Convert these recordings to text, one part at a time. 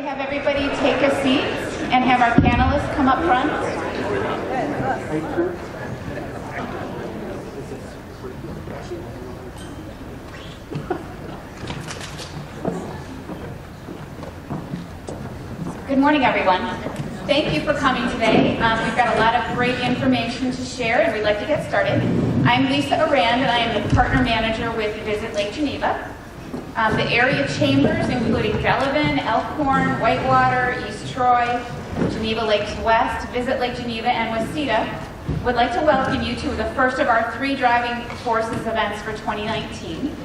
have everybody take a seat and have our panelists come up front. Good morning, everyone. Thank you for coming today. We've got a lot of great information to share, and we'd like to get started. I'm Lisa Arand, and I am the partner manager with Visit Lake Geneva. The area chambers, including Delavan, Elkhorn, Whitewater, East Troy, Geneva Lakes West, Visit Lake Geneva, and Wceda, would like to welcome you to the first of our 3 Driving Forces events for 2019.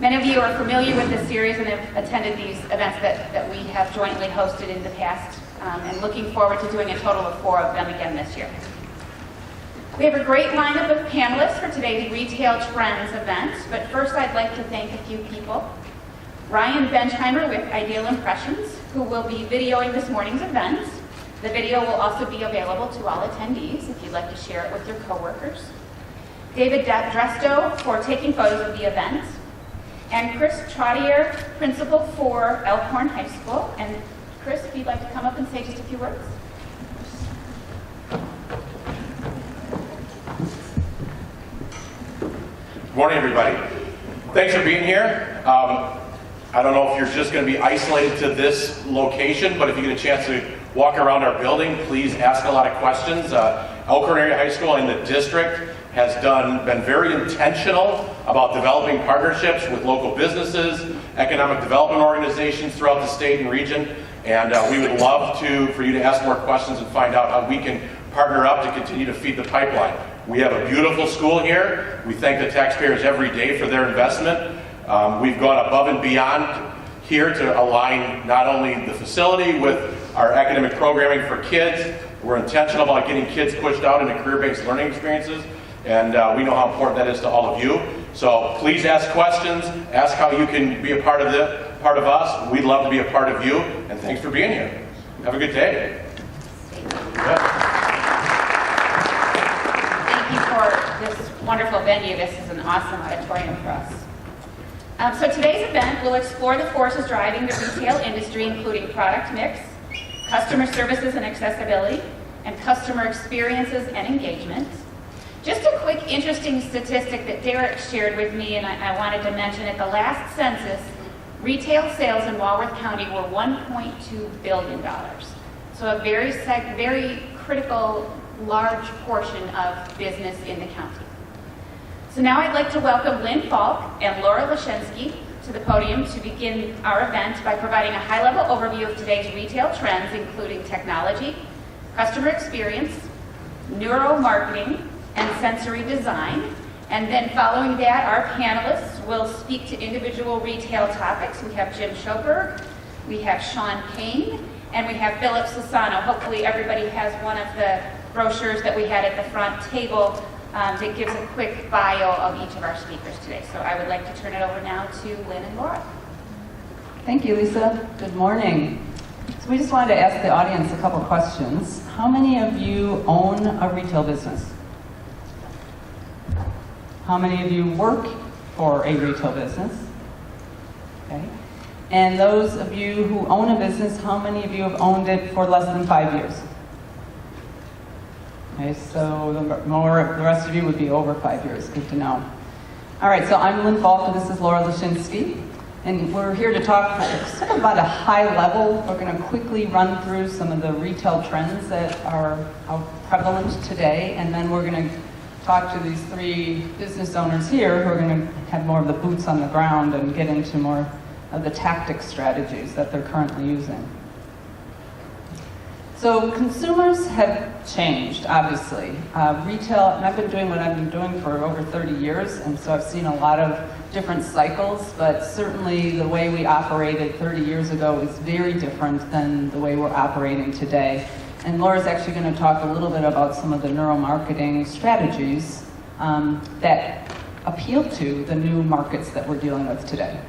Many of you are familiar with this series and have attended these events that we have jointly hosted in the past, and looking forward to doing a total of 4 of them again this year. We have a great lineup of panelists for today's Retail Trends event, but first I'd like to thank a few people. Ryan Benchheimer with Ideal Impressions, who will be videoing this morning's event. The video will also be available to all attendees if you'd like to share it with your coworkers. David Dresto for taking photos of the event. And Chris Trottier, principal for Elkhorn High School. And Chris, if you'd like to come up and say just a few words. Good morning, everybody. Thanks for being here. I don't know if you're just going to be isolated to this location, but if you get a chance to walk around our building, please ask a lot of questions. Elkhorn Area High School and the district has been very intentional about developing partnerships with local businesses, economic development organizations throughout the state and region, and we would love for you to ask more questions and find out how we can partner up to continue to feed the pipeline. We have a beautiful school here. We thank the taxpayers every day for their investment. We've gone above and beyond here to align not only the facility with our academic programming for kids. We're intentional about getting kids pushed out into career-based learning experiences, and we know how important that is to all of you. So please ask questions, ask how you can be a part of us. We'd love to be a part of you, and thanks for being here. Have a good day. Thank you for this wonderful venue. This is an awesome auditorium for us. So today's event will explore the forces driving the retail industry, including product mix, customer services and accessibility, and customer experiences and engagement. Just a quick interesting statistic that Derek shared with me, and I wanted to mention, at the last census, retail sales in Walworth County were $1.2 billion. So a very critical, large portion of business in the county. So now I'd like to welcome Lynn Falk and Laura Lashensky to the podium to begin our event by providing a high-level overview of today's retail trends, including technology, customer experience, neuromarketing, and sensory design. And then following that, our panelists will speak to individual retail topics. We have Jim Schoberg, we have Sean Payne, and we have Philip Sassano. Hopefully everybody has one of the brochures that we had at the front table that gives a quick bio of each of our speakers today. So I would like to turn it over now to Lynn and Laura. Thank you, Lisa. Good morning. So we just wanted to ask the audience a couple questions. How many of you own a retail business? How many of you work for a retail business? Okay. And those of you who own a business, how many of you have owned it for less than 5 years? Okay, so the rest of you would be over 5 years. Good to know. All right, so I'm Lynn Falk, and this is Laura Lashensky. And we're here to talk sort of about a high level. We're going to quickly run through some of the retail trends that are prevalent today, and then we're going to talk to these 3 business owners here who are going to have more of the boots on the ground and get into more of the tactic strategies that they're currently using. So consumers have changed, obviously. Retail, and I've been doing what I've been doing for over 30 years, and so I've seen a lot of different cycles, but certainly the way we operated 30 years ago is very different than the way we're operating today. And Laura's actually going to talk a little bit about some of the neuromarketing strategies that appeal to the new markets that we're dealing with today.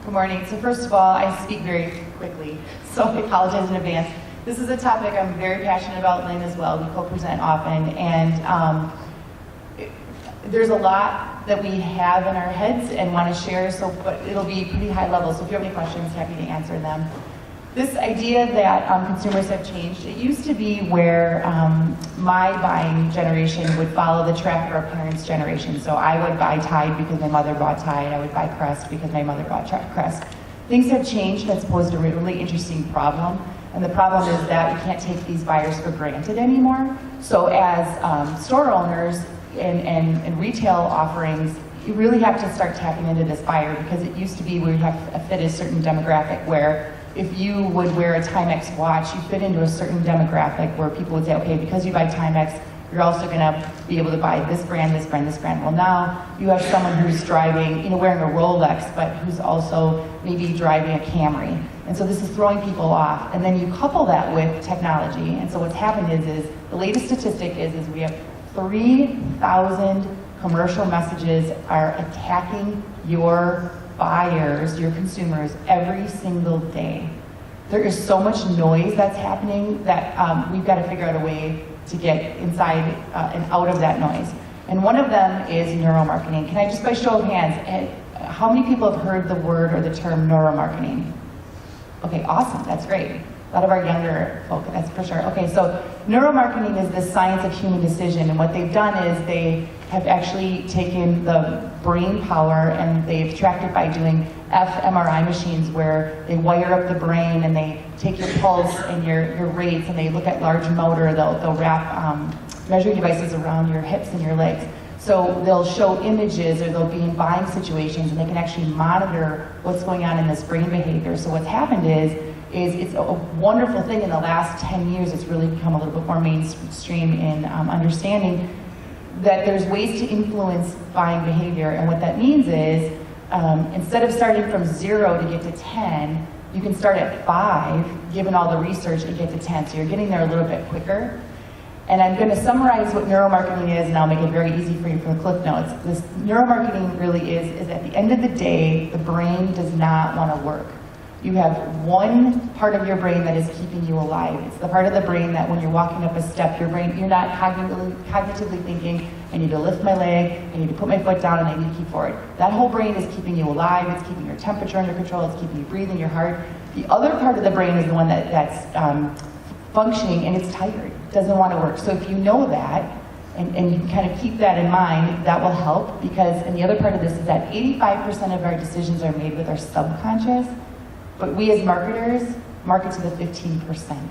Good morning. So first of all, I speak very quickly, so I apologize in advance. This is a topic I'm very passionate about, Lynn, as well. We co-present often, and there's a lot that we have in our heads and want to share, but it'll be pretty high level, so if you have any questions, happy to answer them. this idea that consumers have changed, it used to be where my buying generation would follow the track of our parents' generation. So I would buy Tide because my mother bought Tide. I would buy Crest because my mother bought Crest. Things have changed. That's posed a really interesting problem. And the problem is that we can't take these buyers for granted anymore. So as store owners and retail offerings, you really have to start tapping into this buyer, because it used to be we would have to fit a certain demographic where if you would wear a Timex watch, you fit into a certain demographic where people would say, okay, because you buy Timex, you're also going to be able to buy this brand, this brand, this brand. Well, now you have someone who's driving, wearing a Rolex, but who's also maybe driving a Camry. And so this is throwing people off. And then you couple that with technology. And so what's happened is the latest statistic is we have 3,000 commercial messages are attacking your buyers, your consumers, every single day. There is so much noise that's happening that we've got to figure out a way to get inside and out of that noise. And one of them is neuromarketing. Can I just, by show of hands, how many people have heard the word or the term neuromarketing? Okay, awesome, that's great. A lot of our younger folk, that's for sure. Okay, so neuromarketing is the science of human decision, and what they've done is they have actually taken the brain power and they've tracked it by doing fMRI machines where they wire up the brain and they take your pulse and your rates, and they look at large motor. They'll wrap measuring devices around your hips and your legs. So they'll show images, or they'll be in buying situations, and they can actually monitor what's going on in this brain behavior. So what's happened is it's a wonderful thing. In the last 10 years, it's really become a little bit more mainstream in understanding that there's ways to influence buying behavior. And what that means is instead of starting from 0 to get to 10, you can start at 5, given all the research, and get to 10. So you're getting there a little bit quicker. And I'm going to summarize what neuromarketing is, and I'll make it very easy for you from the cliff notes. This neuromarketing really is at the end of the day, the brain does not want to work. You have one part of your brain that is keeping you alive. It's the part of the brain that when you're walking up a step, you're not cognitively thinking, I need to lift my leg, I need to put my foot down, and I need to keep forward. That whole brain is keeping you alive. It's keeping your temperature under control. It's keeping you breathing, your heart. The other part of the brain is the one that's functioning, and it's tired. It doesn't want to work. So if you know that, and you can kind of keep that in mind, that will help, because, and the other part of this is that 85% of our decisions are made with our subconscious, but we as marketers market to the 15%.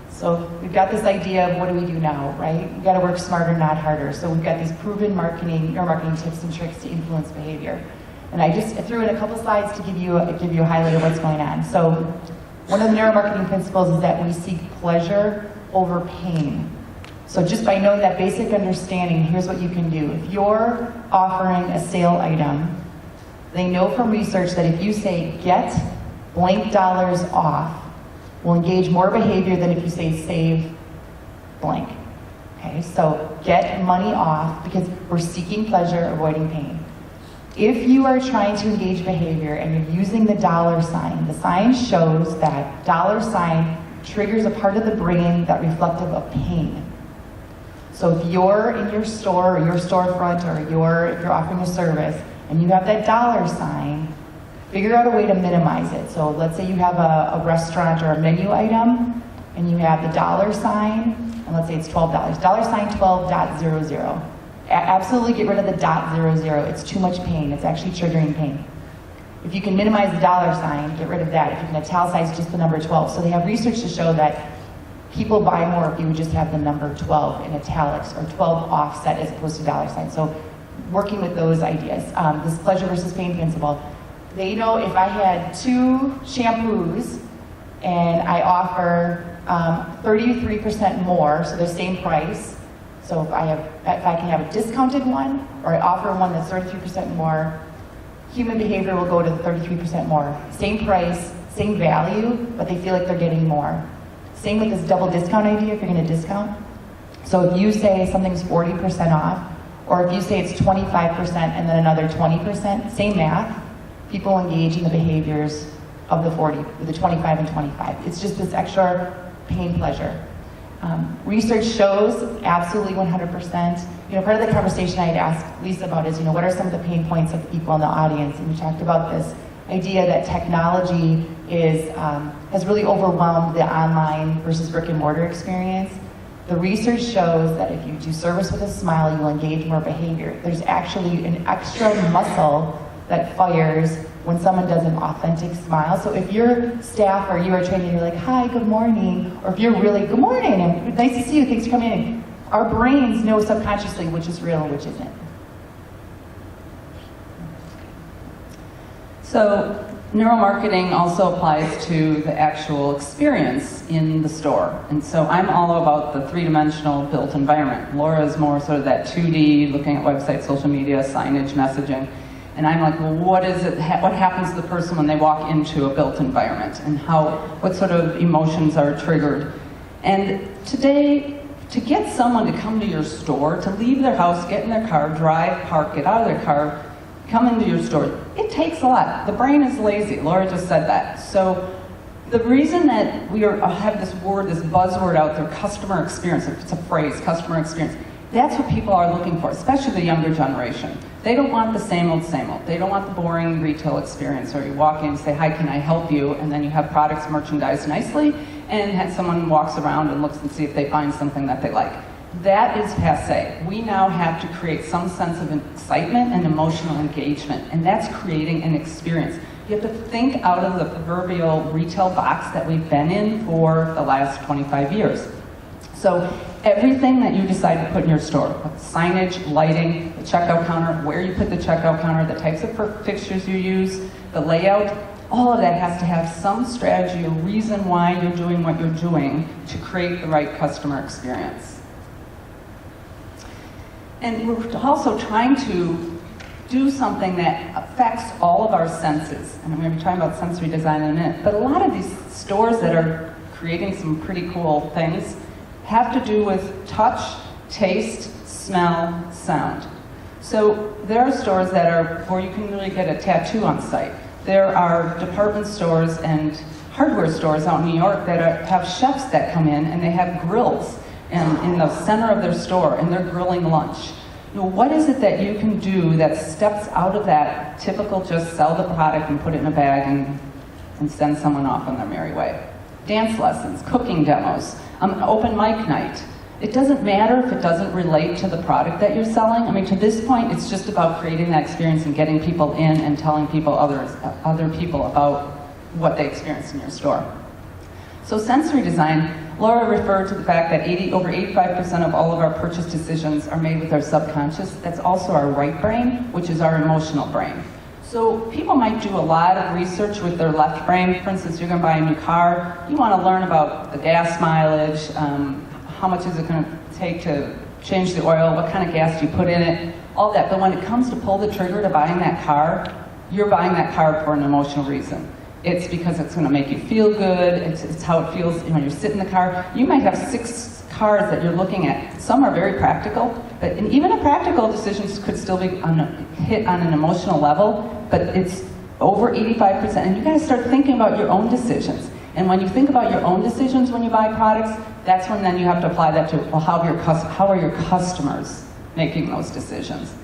So we've got this idea of what do we do now, right? We've got to work smarter, not harder. So we've got these proven neuromarketing tips and tricks to influence behavior. And I just threw in a couple slides to give you a highlight of what's going on. So one of the neuromarketing principles is that we seek pleasure over pain. So just by knowing that basic understanding, here's what you can do. If you're offering a sale item, they know from research that if you say, get blank dollars off, will engage more behavior than if you say, save blank. Okay, so get money off, because we're seeking pleasure, avoiding pain. If you are trying to engage behavior and you're using the dollar sign, the science shows that dollar sign triggers a part of the brain that reflective of pain. So if you're in your store or your storefront, or if you're offering a service, and you have that dollar sign, figure out a way to minimize it. So let's say you have a restaurant or a menu item, and you have the dollar sign, and let's say it's $12. Dollar sign 12.00. Absolutely get rid of the .00. It's too much pain. It's actually triggering pain. If you can minimize the dollar sign, get rid of that. If you can italicize just the number 12. So they have research to show that people buy more if you would just have the number 12 in italics, or 12 offset as opposed to dollar sign. So working with those ideas. This pleasure versus pain principle. They know if I had 2 shampoos and I offer 33% more, so the same price. So if I can have a discounted one, or I offer one that's 33% more, human behavior will go to 33% more. Same price, same value, but they feel like they're getting more. Same with this double discount idea if you're going to discount. So if you say something's 40% off, or if you say it's 25% and then another 20%, same math, people engage in the behaviors of the 40, the 25 and 25. It's just this extra pain pleasure. Research shows absolutely 100%. Part of the conversation I had asked Lisa about is, what are some of the pain points of the people in the audience? And we talked about this idea that technology has really overwhelmed the online versus brick and mortar experience. The research shows that if you do service with a smile, you'll engage more behavior. There's actually an extra muscle that fires when someone does an authentic smile. So if your staff or you are trained and you're like, hi, good morning, or if you're really, good morning, and nice to see you, thanks for coming in, our brains know subconsciously which is real and which isn't. So neuromarketing also applies to the actual experience in the store. And so I'm all about the three-dimensional built environment. Laura is more sort of that 2D, looking at websites, social media, signage, messaging. And I'm like, well, what happens to the person when they walk into a built environment, and what sort of emotions are triggered? And today, to get someone to come to your store, to leave their house, get in their car, drive, park, get out of their car, come into your store, it takes a lot. The brain is lazy. Laura just said that. So the reason that we have this buzzword out there, customer experience, if it's a phrase, customer experience, that's what people are looking for, especially the younger generation. They don't want the same old, same old. They don't want the boring retail experience where you walk in and say, hi, can I help you? And then you have products merchandised nicely, and someone walks around and looks and see if they find something that they like. That is passé. We now have to create some sense of excitement and emotional engagement, and that's creating an experience. You have to think out of the proverbial retail box that we've been in for the last 25 years. So everything that you decide to put in your store, signage, lighting, the checkout counter, where you put the checkout counter, the types of fixtures you use, the layout, all of that has to have some strategy or reason why you're doing what you're doing to create the right customer experience. And we're also trying to do something that affects all of our senses. And I'm going to be talking about sensory design in a minute. But a lot of these stores that are creating some pretty cool things have to do with touch, taste, smell, sound. So there are stores where you can really get a tattoo on site. There are department stores and hardware stores out in New York that have chefs that come in and they have grills in the center of their store and they're grilling lunch. You know, what is it that you can do that steps out of that typical just sell the product and put it in a bag and send someone off on their merry way? Dance lessons, cooking demos, an open mic night. It doesn't matter if it doesn't relate to the product that you're selling. I mean, to this point, it's just about creating that experience and getting people in and telling other people about what they experienced in your store. So sensory design, Laura referred to the fact that over 85% of all of our purchase decisions are made with our subconscious. That's also our right brain, which is our emotional brain. So people might do a lot of research with their left brain. For instance, you're going to buy a new car. You want to learn about the gas mileage, how much is it going to take to change the oil, what kind of gas do you put in it, all that. But when it comes to pull the trigger to buying that car, you're buying that car for an emotional reason. It's because it's going to make you feel good. It's how it feels when you sit in the car. You might have 6 cars that you're looking at. Some are very practical, and even a practical decisions could still be hit on an emotional level, but it's over 85%. And you got to start thinking about your own decisions. And when you think about your own decisions when you buy products, that's when then you have to apply that to, well, how are your customers making those decisions?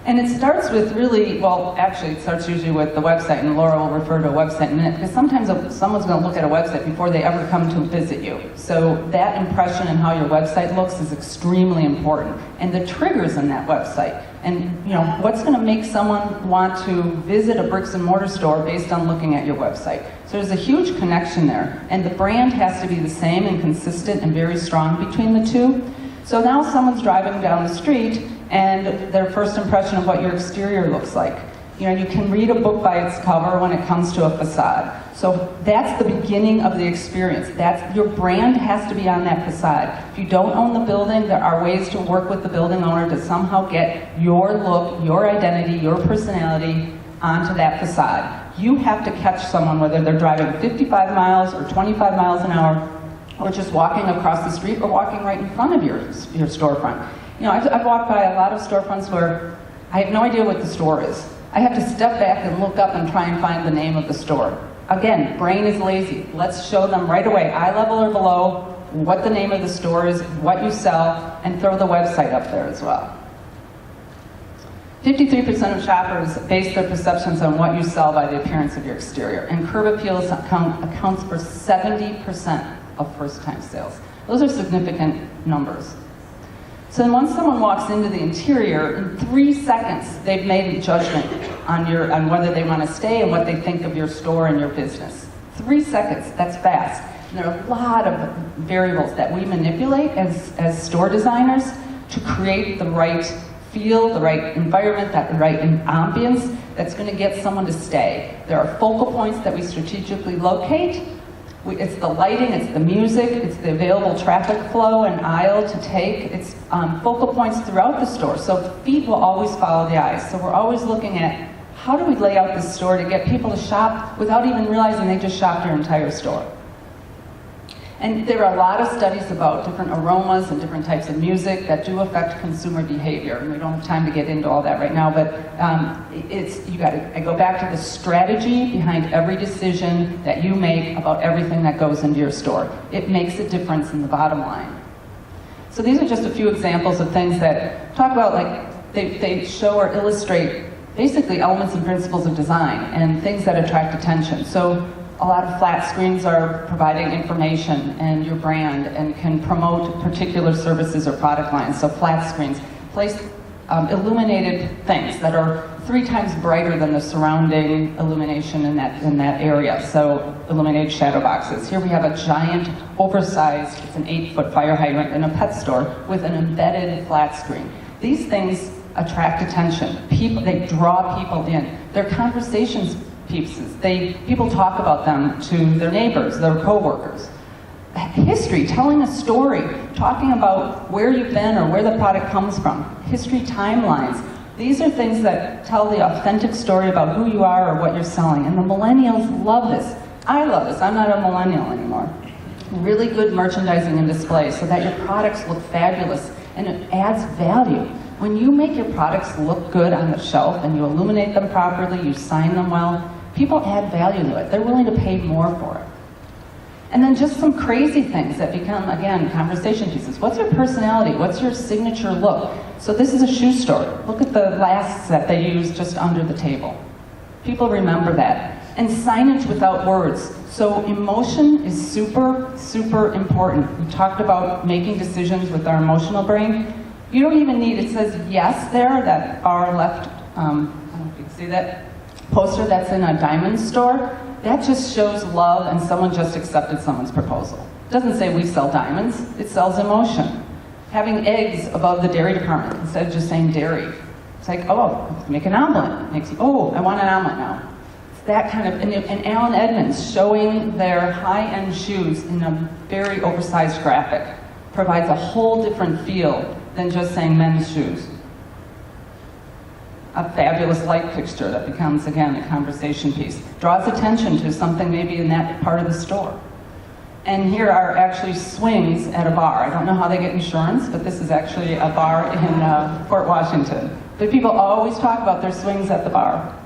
And it starts with it starts usually with the website, and Laura will refer to a website in a minute, because sometimes someone's going to look at a website before they ever come to visit you. So that impression and how your website looks is extremely important. And the triggers in that website, and what's going to make someone want to visit a bricks and mortar store based on looking at your website. So there's a huge connection there, and the brand has to be the same and consistent and very strong between the two. So now someone's driving down the street, and their first impression of what your exterior looks like. You can read a book by its cover when it comes to a facade. So that's the beginning of the experience. Your brand has to be on that facade. If you don't own the building, there are ways to work with the building owner to somehow get your look, your identity, your personality onto that facade. You have to catch someone, whether they're driving 55 miles or 25 miles an hour, or just walking across the street or walking right in front of your storefront. I've walked by a lot of storefronts where I have no idea what the store is. I have to step back and look up and try and find the name of the store. Again, brain is lazy. Let's show them right away, eye level or below, what the name of the store is, what you sell, and throw the website up there as well. 53% of shoppers base their perceptions on what you sell by the appearance of your exterior, and curb appeal accounts for 70% of first-time sales. Those are significant numbers. So then once someone walks into the interior, in 3 seconds, they've made a judgment on whether they want to stay and what they think of your store and your business. 3 seconds, that's fast. And there are a lot of variables that we manipulate as store designers to create the right feel, the right environment, that right ambience that's going to get someone to stay. There are focal points that we strategically locate. It's the lighting, it's the music, it's the available traffic flow and aisle to take. It's focal points throughout the store. So the feet will always follow the eyes. So we're always looking at how do we lay out this store to get people to shop without even realizing they just shopped your entire store. And there are a lot of studies about different aromas and different types of music that do affect consumer behavior. And we don't have time to get into all that right now, but I go back to the strategy behind every decision that you make about everything that goes into your store. It makes a difference in the bottom line. So these are just a few examples of things that talk about, like, they show or illustrate basically elements and principles of design and things that attract attention. So a lot of flat screens are providing information and your brand and can promote particular services or product lines. So flat screens place illuminated things that are 3 times brighter than the surrounding illumination in that area. So illuminated shadow boxes. Here we have a giant, oversized, it's an 8-foot fire hydrant in a pet store with an embedded flat screen. These things attract attention. They draw people in. They're conversations pieces. People talk about them to their neighbors, their coworkers. History, telling a story, talking about where you've been or where the product comes from. History timelines. These are things that tell the authentic story about who you are or what you're selling. And the millennials love this. I love this. I'm not a millennial anymore. Really good merchandising and display so that your products look fabulous and it adds value. When you make your products look good on the shelf and you illuminate them properly, you sign them well, people add value to it. They're willing to pay more for it. And then just some crazy things that become, again, conversation pieces. What's your personality? What's your signature look? So this is a shoe store. Look at the lasts that they use just under the table. People remember that. And signage without words. So emotion is super, super important. We talked about making decisions with our emotional brain. You don't even need, it says yes there, that far left, I don't know if you can see that poster that's in a diamond store. That just shows love and someone just accepted someone's proposal. It doesn't say we sell diamonds, it sells emotion. Having eggs above the dairy department instead of just saying dairy. It's like, oh, make an omelet. It makes you, oh, I want an omelet now. It's that kind of, and Alan Edmonds showing their high-end shoes in a very oversized graphic provides a whole different feel than just saying men's shoes. A fabulous light fixture that becomes, again, a conversation piece. Draws attention to something maybe in that part of the store. And here are actually swings at a bar. I don't know how they get insurance, but this is actually a bar in Fort Washington. But people always talk about their swings at the bar.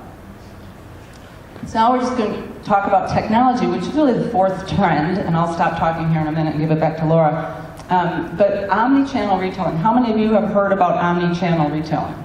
So now we're just going to talk about technology, which is really the 4th trend, and I'll stop talking here in a minute and give it back to Laura. But omni-channel retailing. How many of you have heard about omni-channel retailing?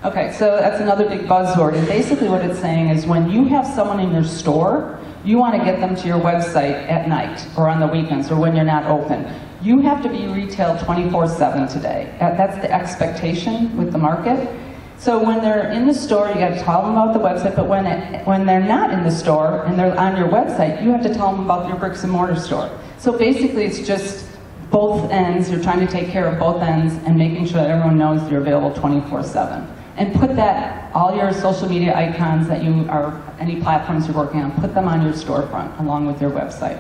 Okay, so that's another big buzzword, and basically what it's saying is when you have someone in your store, you want to get them to your website at night or on the weekends or when you're not open. You have to be retail 24/7 today. That's the expectation with the market. So when they're in the store, you got to tell them about the website, but when they're not in the store and they're on your website, you have to tell them about your bricks and mortar store. So basically it's just both ends. You're trying to take care of both ends and making sure that everyone knows you're available 24/7. And put that, all your social media icons that you are, any platforms you're working on, put them on your storefront along with your website.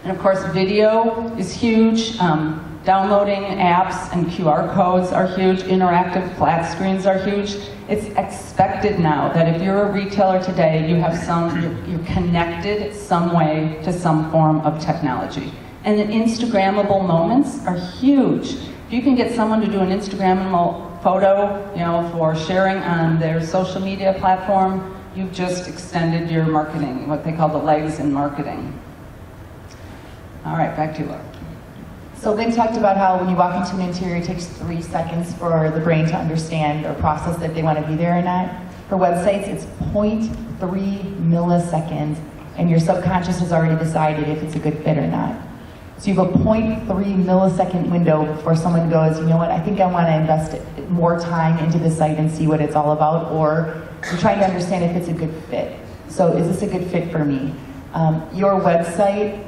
And of course, video is huge. Downloading apps and QR codes are huge. Interactive flat screens are huge. It's expected now that if you're a retailer today, you're connected some way to some form of technology. And the Instagrammable moments are huge. If you can get someone to do an Instagrammable photo, for sharing on their social media platform, you've just extended your marketing, what they call the legs in marketing. All right, back to you, Laura. So Lynn talked about how when you walk into an interior, it takes 3 seconds for the brain to understand or process that they want to be there or not. For websites, it's 0.3 milliseconds, and your subconscious has already decided if it's a good fit or not. So you have a 0.3 millisecond window before someone goes, you know what, I think I want to invest more time into the site and see what it's all about, or you're trying to understand if it's a good fit. So is this a good fit for me? Your website,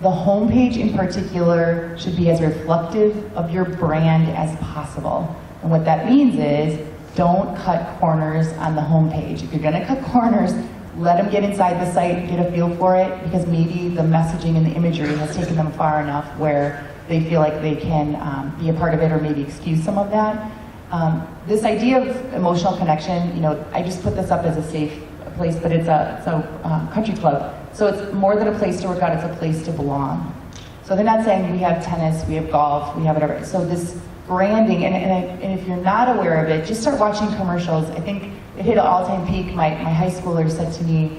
the homepage in particular, should be as reflective of your brand as possible. And what that means is, don't cut corners on the homepage. If you're gonna cut corners, let them get inside the site, get a feel for it, because maybe the messaging and the imagery has taken them far enough where they feel like they can be a part of it or maybe excuse some of that. This idea of emotional connection, you know, I just put this up as a safe place, but it's a country club. So it's more than a place to work out, it's a place to belong. So they're not saying we have tennis, we have golf, we have whatever. So this branding, and if you're not aware of it, just start watching commercials. I think it hit an all-time peak. My high schooler said to me,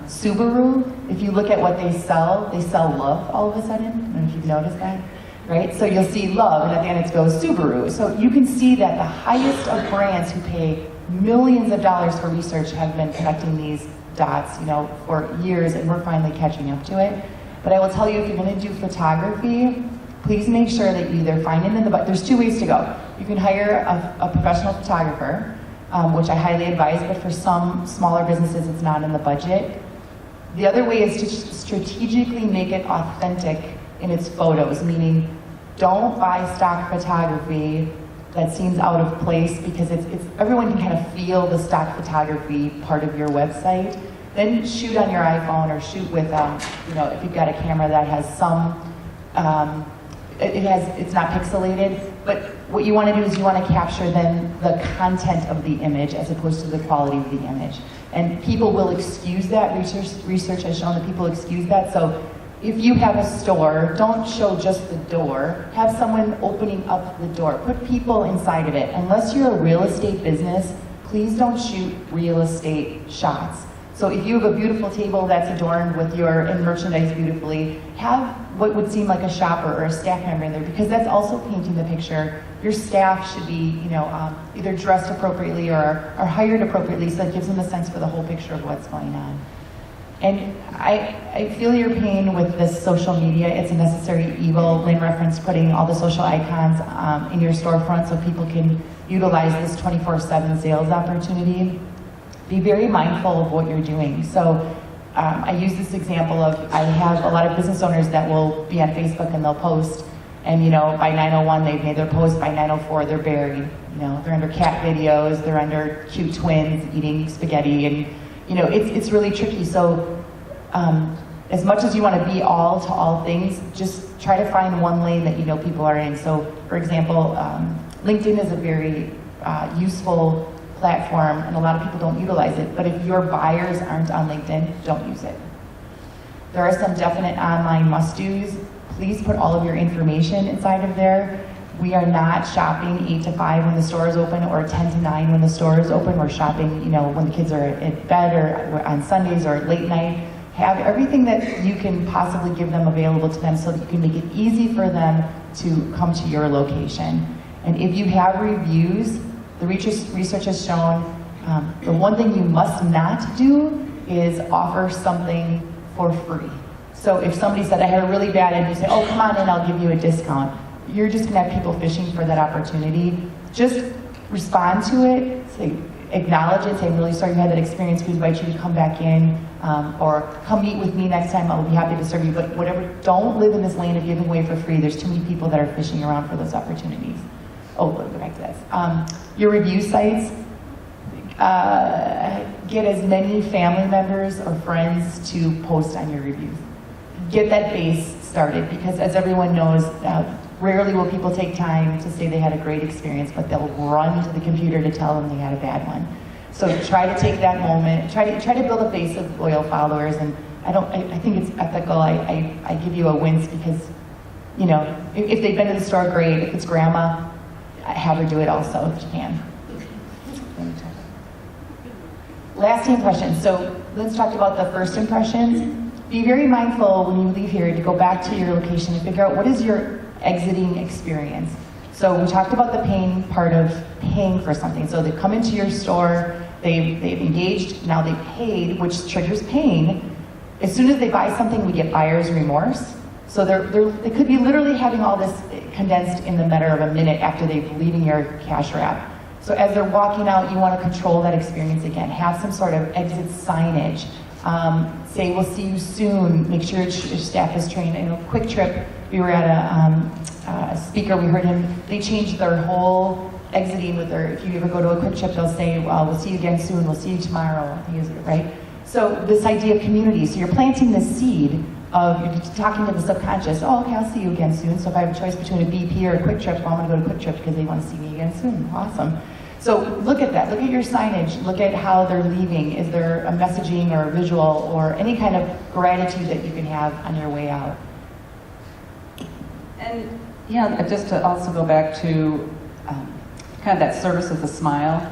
Subaru, if you look at what they sell love all of a sudden. I don't know if you've noticed that, right? So you'll see love, and at the end it goes Subaru. So you can see that the highest of brands who pay millions of dollars for research have been connecting these dots, you know, for years, and we're finally catching up to it. But I will tell you, if you're going to do photography, please make sure that you either find it in the budget. There's 2 ways to go. You can hire a professional photographer, which I highly advise, but for some smaller businesses, it's not in the budget. The other way is to strategically make it authentic in its photos, meaning don't buy stock photography that seems out of place, because it's everyone can kind of feel the stock photography part of your website. Then shoot on your iPhone or shoot with, you know, if you've got a camera that has some, it's not pixelated, but what you want to do is you want to capture then the content of the image as opposed to the quality of the image. And people will excuse that. Research has shown that people excuse that. So if you have a store, don't show just the door. Have someone opening up the door. Put people inside of it. Unless you're a real estate business, please don't shoot real estate shots. So if you have a beautiful table that's adorned with and merchandise beautifully, have what would seem like a shopper or a staff member in there, because that's also painting the picture. Your staff should be, you know, either dressed appropriately or hired appropriately, so that gives them a sense for the whole picture of what's going on. And I feel your pain with this social media. It's a necessary evil. Lynn referenced putting all the social icons in your storefront so people can utilize this 24/7 sales opportunity. Be very mindful of what you're doing. So I use this example of, I have a lot of business owners that will be on Facebook and they'll post, and you know, by 9:01 they've made their post, by 9:04 they're buried. You know, they're under cat videos, they're under cute twins eating spaghetti, and you know, it's really tricky. So as much as you want to be all to all things, just try to find one lane that you know people are in. So for example, LinkedIn is a very useful platform, and a lot of people don't utilize it, but if your buyers aren't on LinkedIn, don't use it. There are some definite online must-dos. Please put all of your information inside of there. We are not shopping 8 to 5 when the store is open, or 10 to 9 when the store is open. We're shopping, you know, when the kids are at bed, or on Sundays, or late night. Have everything that you can possibly give them available to them so that you can make it easy for them to come to your location. And if you have reviews, the research has shown the one thing you must not do is offer something for free. So if somebody said, I had a really bad ad, you say, oh, come on in, I'll give you a discount. You're just gonna have people fishing for that opportunity. Just respond to it, say, acknowledge it, say, I'm really sorry you had that experience, we invite you to come back in, or come meet with me next time, I'll be happy to serve you, but whatever, don't live in this lane of giving away for free. There's too many people that are fishing around for those opportunities. Oh, we'll go back to this. Your review sites, get as many family members or friends to post on your reviews. Get that base started, because as everyone knows, rarely will people take time to say they had a great experience, but they'll run to the computer to tell them they had a bad one. So try to take that moment, try to build a base of loyal followers, and I think it's ethical. I give you a wince because, you know, if they've been to the store, great. If it's grandma, have her do it also if you can. Lasting impressions. So let's talk about the first impressions. Be very mindful when you leave here to go back to your location and figure out what is your exiting experience. So we talked about the pain part of paying for something. So they come into your store, they've engaged, now they've paid, which triggers pain. As soon as they buy something, we get buyer's remorse. So they could be literally having all this condensed in the matter of a minute after they've leaving your cash wrap. So as they're walking out, you want to control that experience again. Have some sort of exit signage. Say, we'll see you soon. Make sure your staff is trained. In a Quick Trip, we were at a speaker, we heard him, they changed their whole exiting with their, if you ever go to a Quick Trip, they'll say, well, we'll see you again soon, we'll see you tomorrow, I think is it, right? So this idea of community, so you're planting the seed of, you're talking to the subconscious, oh, okay, I'll see you again soon. So if I have a choice between a BP or a Quick Trip, well, I'm gonna go to Quick Trip because they want to see me again soon. Awesome. So look at that, look at your signage, look at how they're leaving. Is there a messaging or a visual or any kind of gratitude that you can have on your way out? And yeah, just to also go back to kind of that service with a smile.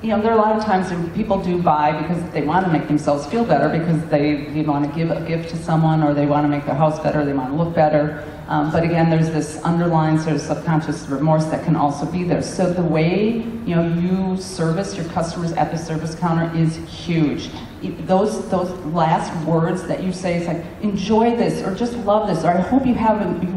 You know, there are a lot of times when people do buy because they want to make themselves feel better, because they want to give a gift to someone, or they want to make their house better, they want to look better. But again, there's this underlying sort of subconscious remorse that can also be there. So the way, you know, you service your customers at the service counter is huge. Those last words that you say, it's like, enjoy this, or just love this, or I hope you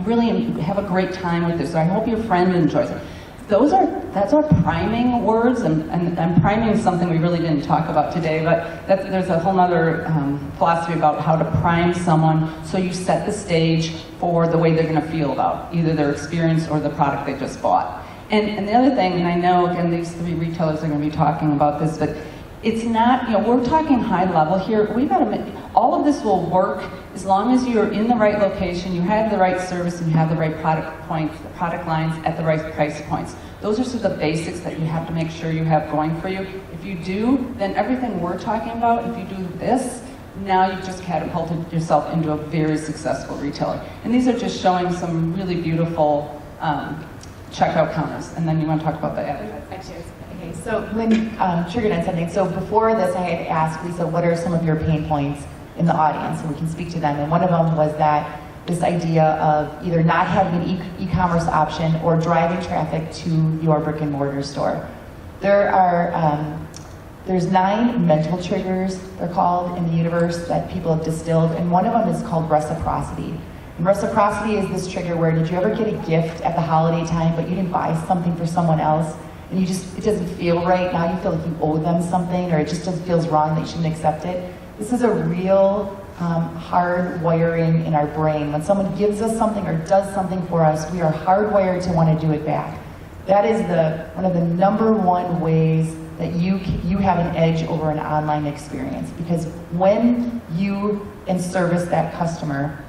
really have a great time with this, or I hope your friend enjoys it. That's our priming words, and priming is something we really didn't talk about today, but there's a whole other philosophy about how to prime someone so you set the stage for the way they're going to feel about either their experience or the product they just bought. And the other thing, and I know, again, these three retailers are going to be talking about this, but it's not, you know, we're talking high level here. We've got to, all of this will work as long as you're in the right location, you have the right service, and you have the right product points, the product lines at the right price points. Those are sort of the basics that you have to make sure you have going for you. If you do, then everything we're talking about, if you do this, now you've just catapulted yourself into a very successful retailer. And these are just showing some really beautiful checkout counters. And then you want to talk about the advertising. Okay, so Lynn triggered on something. So before this, I had asked Lisa, what are some of your pain points in the audience, so we can speak to them. And one of them was that this idea of either not having an e-commerce option or driving traffic to your brick and mortar store. There's 9 mental triggers, they're called, in the universe that people have distilled, and one of them is called reciprocity. And reciprocity is this trigger where, did you ever get a gift at the holiday time, but you didn't buy something for someone else, and it doesn't feel right, now you feel like you owe them something, or it just feels wrong that you shouldn't accept it? This is a real hard wiring in our brain. When someone gives us something or does something for us, we are hardwired to want to do it back. That is one of the #1 ways that you have an edge over an online experience. Because when you service that customer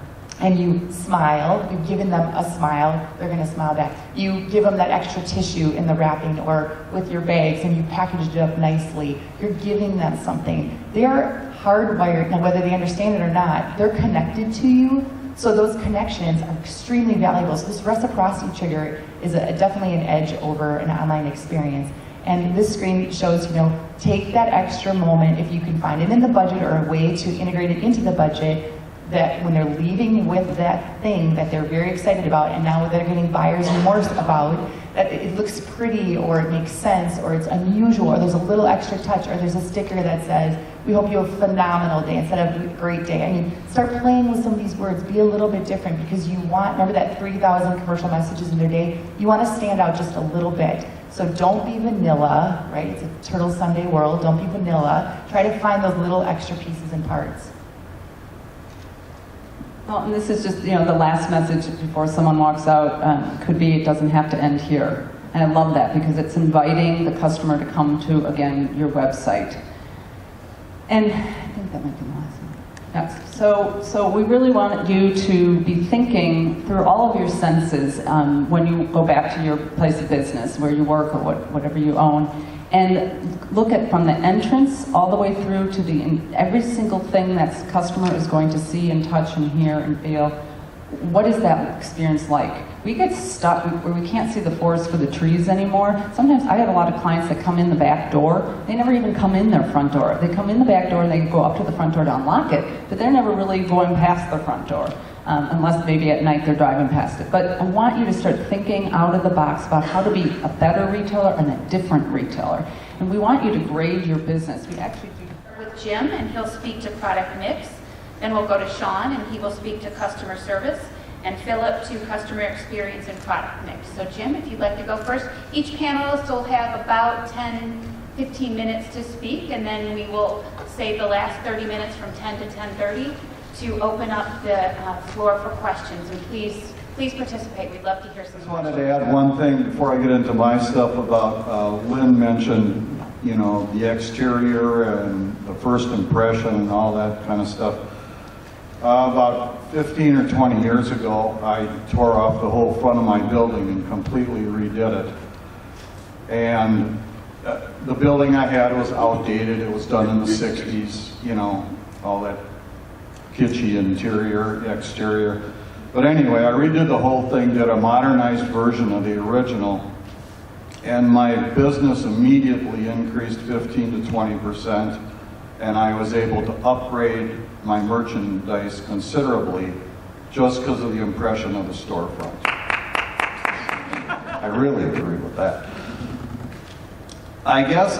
and you smile, you've given them a smile, they're going to smile back. You give them that extra tissue in the wrapping or with your bags and you packaged it up nicely, you're giving them something. They're hardwired, now whether they understand it or not, they're connected to you, so those connections are extremely valuable. So this reciprocity trigger is definitely an edge over an online experience. And this screen shows, take that extra moment, if you can find it in the budget or a way to integrate it into the budget, that when they're leaving with that thing that they're very excited about, and now they're getting buyer's remorse about, that it looks pretty, or it makes sense, or it's unusual, or there's a little extra touch, or there's a sticker that says, we hope you have a phenomenal day instead of a great day. I mean, start playing with some of these words, be a little bit different, because you want, remember that 3,000 commercial messages in their day? You want to stand out just a little bit. So don't be vanilla, right? It's a Turtle Sunday world, don't be vanilla. Try to find those little extra pieces and parts. Well, and this is just, the last message before someone walks out could be, it doesn't have to end here. And I love that because it's inviting the customer to come to, again, your website. And I think that might be the last one. Yes. So we really want you to be thinking through all of your senses when you go back to your place of business, where you work or whatever you own, and look at from the entrance all the way through to every single thing that the customer is going to see and touch and hear and feel. What is that experience like? We get stuck where we can't see the forest for the trees anymore. Sometimes I have a lot of clients that come in the back door. They never even come in their front door. They come in the back door and they go up to the front door to unlock it, but they're never really going past the front door. unless maybe at night they're driving past it. But I want you to start thinking out of the box about how to be a better retailer and a different retailer. And we want you to grade your business. We actually do. With Jim, and he'll speak to product mix. Then we'll go to Sean, and he will speak to customer service, and Philip to customer experience and product mix. So Jim, if you'd like to go first. Each panelist will have about 10-15 minutes to speak, and then we will save the last 30 minutes from 10 to 10:30 to open up the floor for questions. And please participate. We'd love to hear some I just wanted to add one thing before I get into my stuff about, Lynn mentioned, you know, the exterior and the first impression and all that kind of stuff. About 15 or 20 years ago, I tore off the whole front of my building and completely redid it. And the building I had was outdated. It was done in the 60s, you know, all that kitschy interior, exterior. But anyway, I redid the whole thing, did a modernized version of the original, and my business immediately increased 15 to 20%, and I was able to upgrade my merchandise considerably just because of the impression of the storefront. I really agree with that. I guess,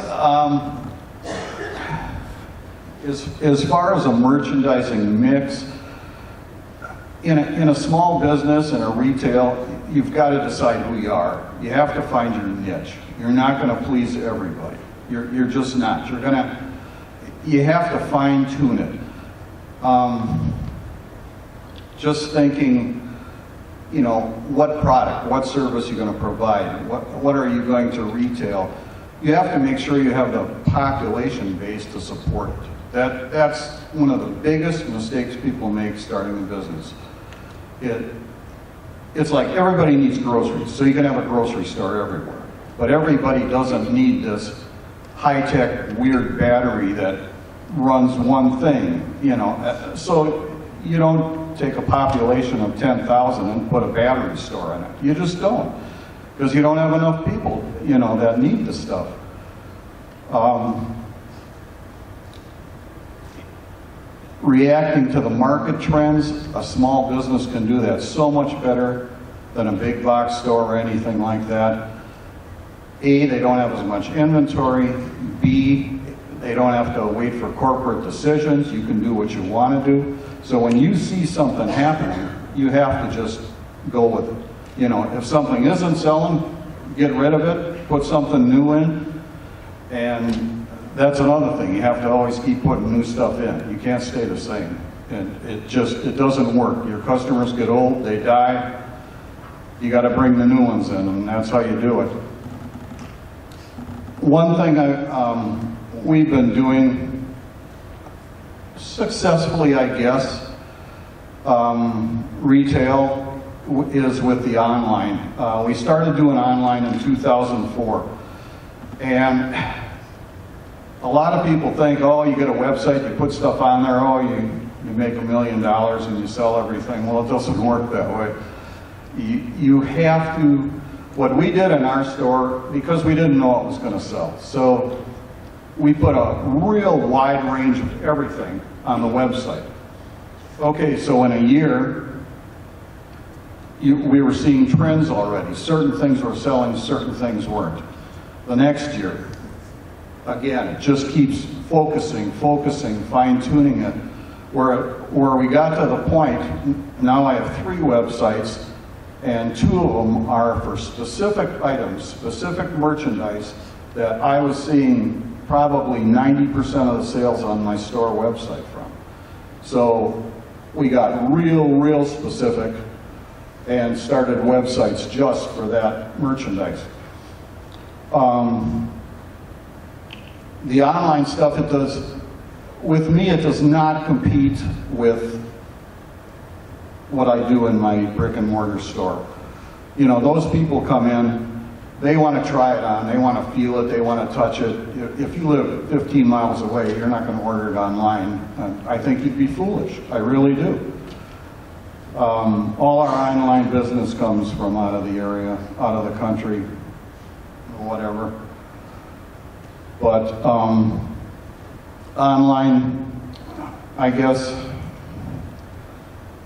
as far as a merchandising mix, in a small business, in a retail, you've got to decide who you are. You have to find your niche. You're not going to please everybody. You're just not. You have to fine tune it. Just thinking, you know, what product, what service you're going to provide, what are you going to retail. You have to make sure you have the population base to support it. That's one of the biggest mistakes people make starting a business. It's like everybody needs groceries, so you can have a grocery store everywhere. But everybody doesn't need this high-tech, weird battery that runs one thing, you know. So you don't take a population of 10,000 and put a battery store in it. You just don't, because you don't have enough people, you know, that need the stuff. Reacting to the market trends, a small business can do that so much better than a big box store or anything like that. A, they don't have as much inventory. B, they don't have to wait for corporate decisions. You can do what you want to do. So when you see something happening, you have to just go with it. You know, if something isn't selling, get rid of it, put something new in, and that's another thing. You have to always keep putting new stuff in. You can't stay the same. And it doesn't work. Your customers get old, they die. You got to bring the new ones in, and that's how you do it. One thing we've been doing successfully, I guess, retail is with the online. We started doing online in 2004. And a lot of people think, oh, you get a website, you put stuff on there, oh, you make $1 million and you sell everything. Well, it doesn't work that way. You have to, what we did in our store, because we didn't know what was going to sell. So we put a real wide range of everything on the website. Okay, so in a year, we were seeing trends already. Certain things were selling, certain things weren't. The next year, again, it just keeps focusing, fine-tuning it, where we got to the point, now I have 3 websites, and 2 of them are for specific items, specific merchandise, that I was seeing probably 90% of the sales on my store website from. So we got real specific and started websites just for that merchandise. The online stuff, with me, it does not compete with what I do in my brick and mortar store. You know, those people come in, they want to try it on, they want to feel it, they want to touch it. If you live 15 miles away, you're not going to order it online. I think you'd be foolish. I really do. All our online business comes from out of the area, out of the country, whatever. But online, I guess,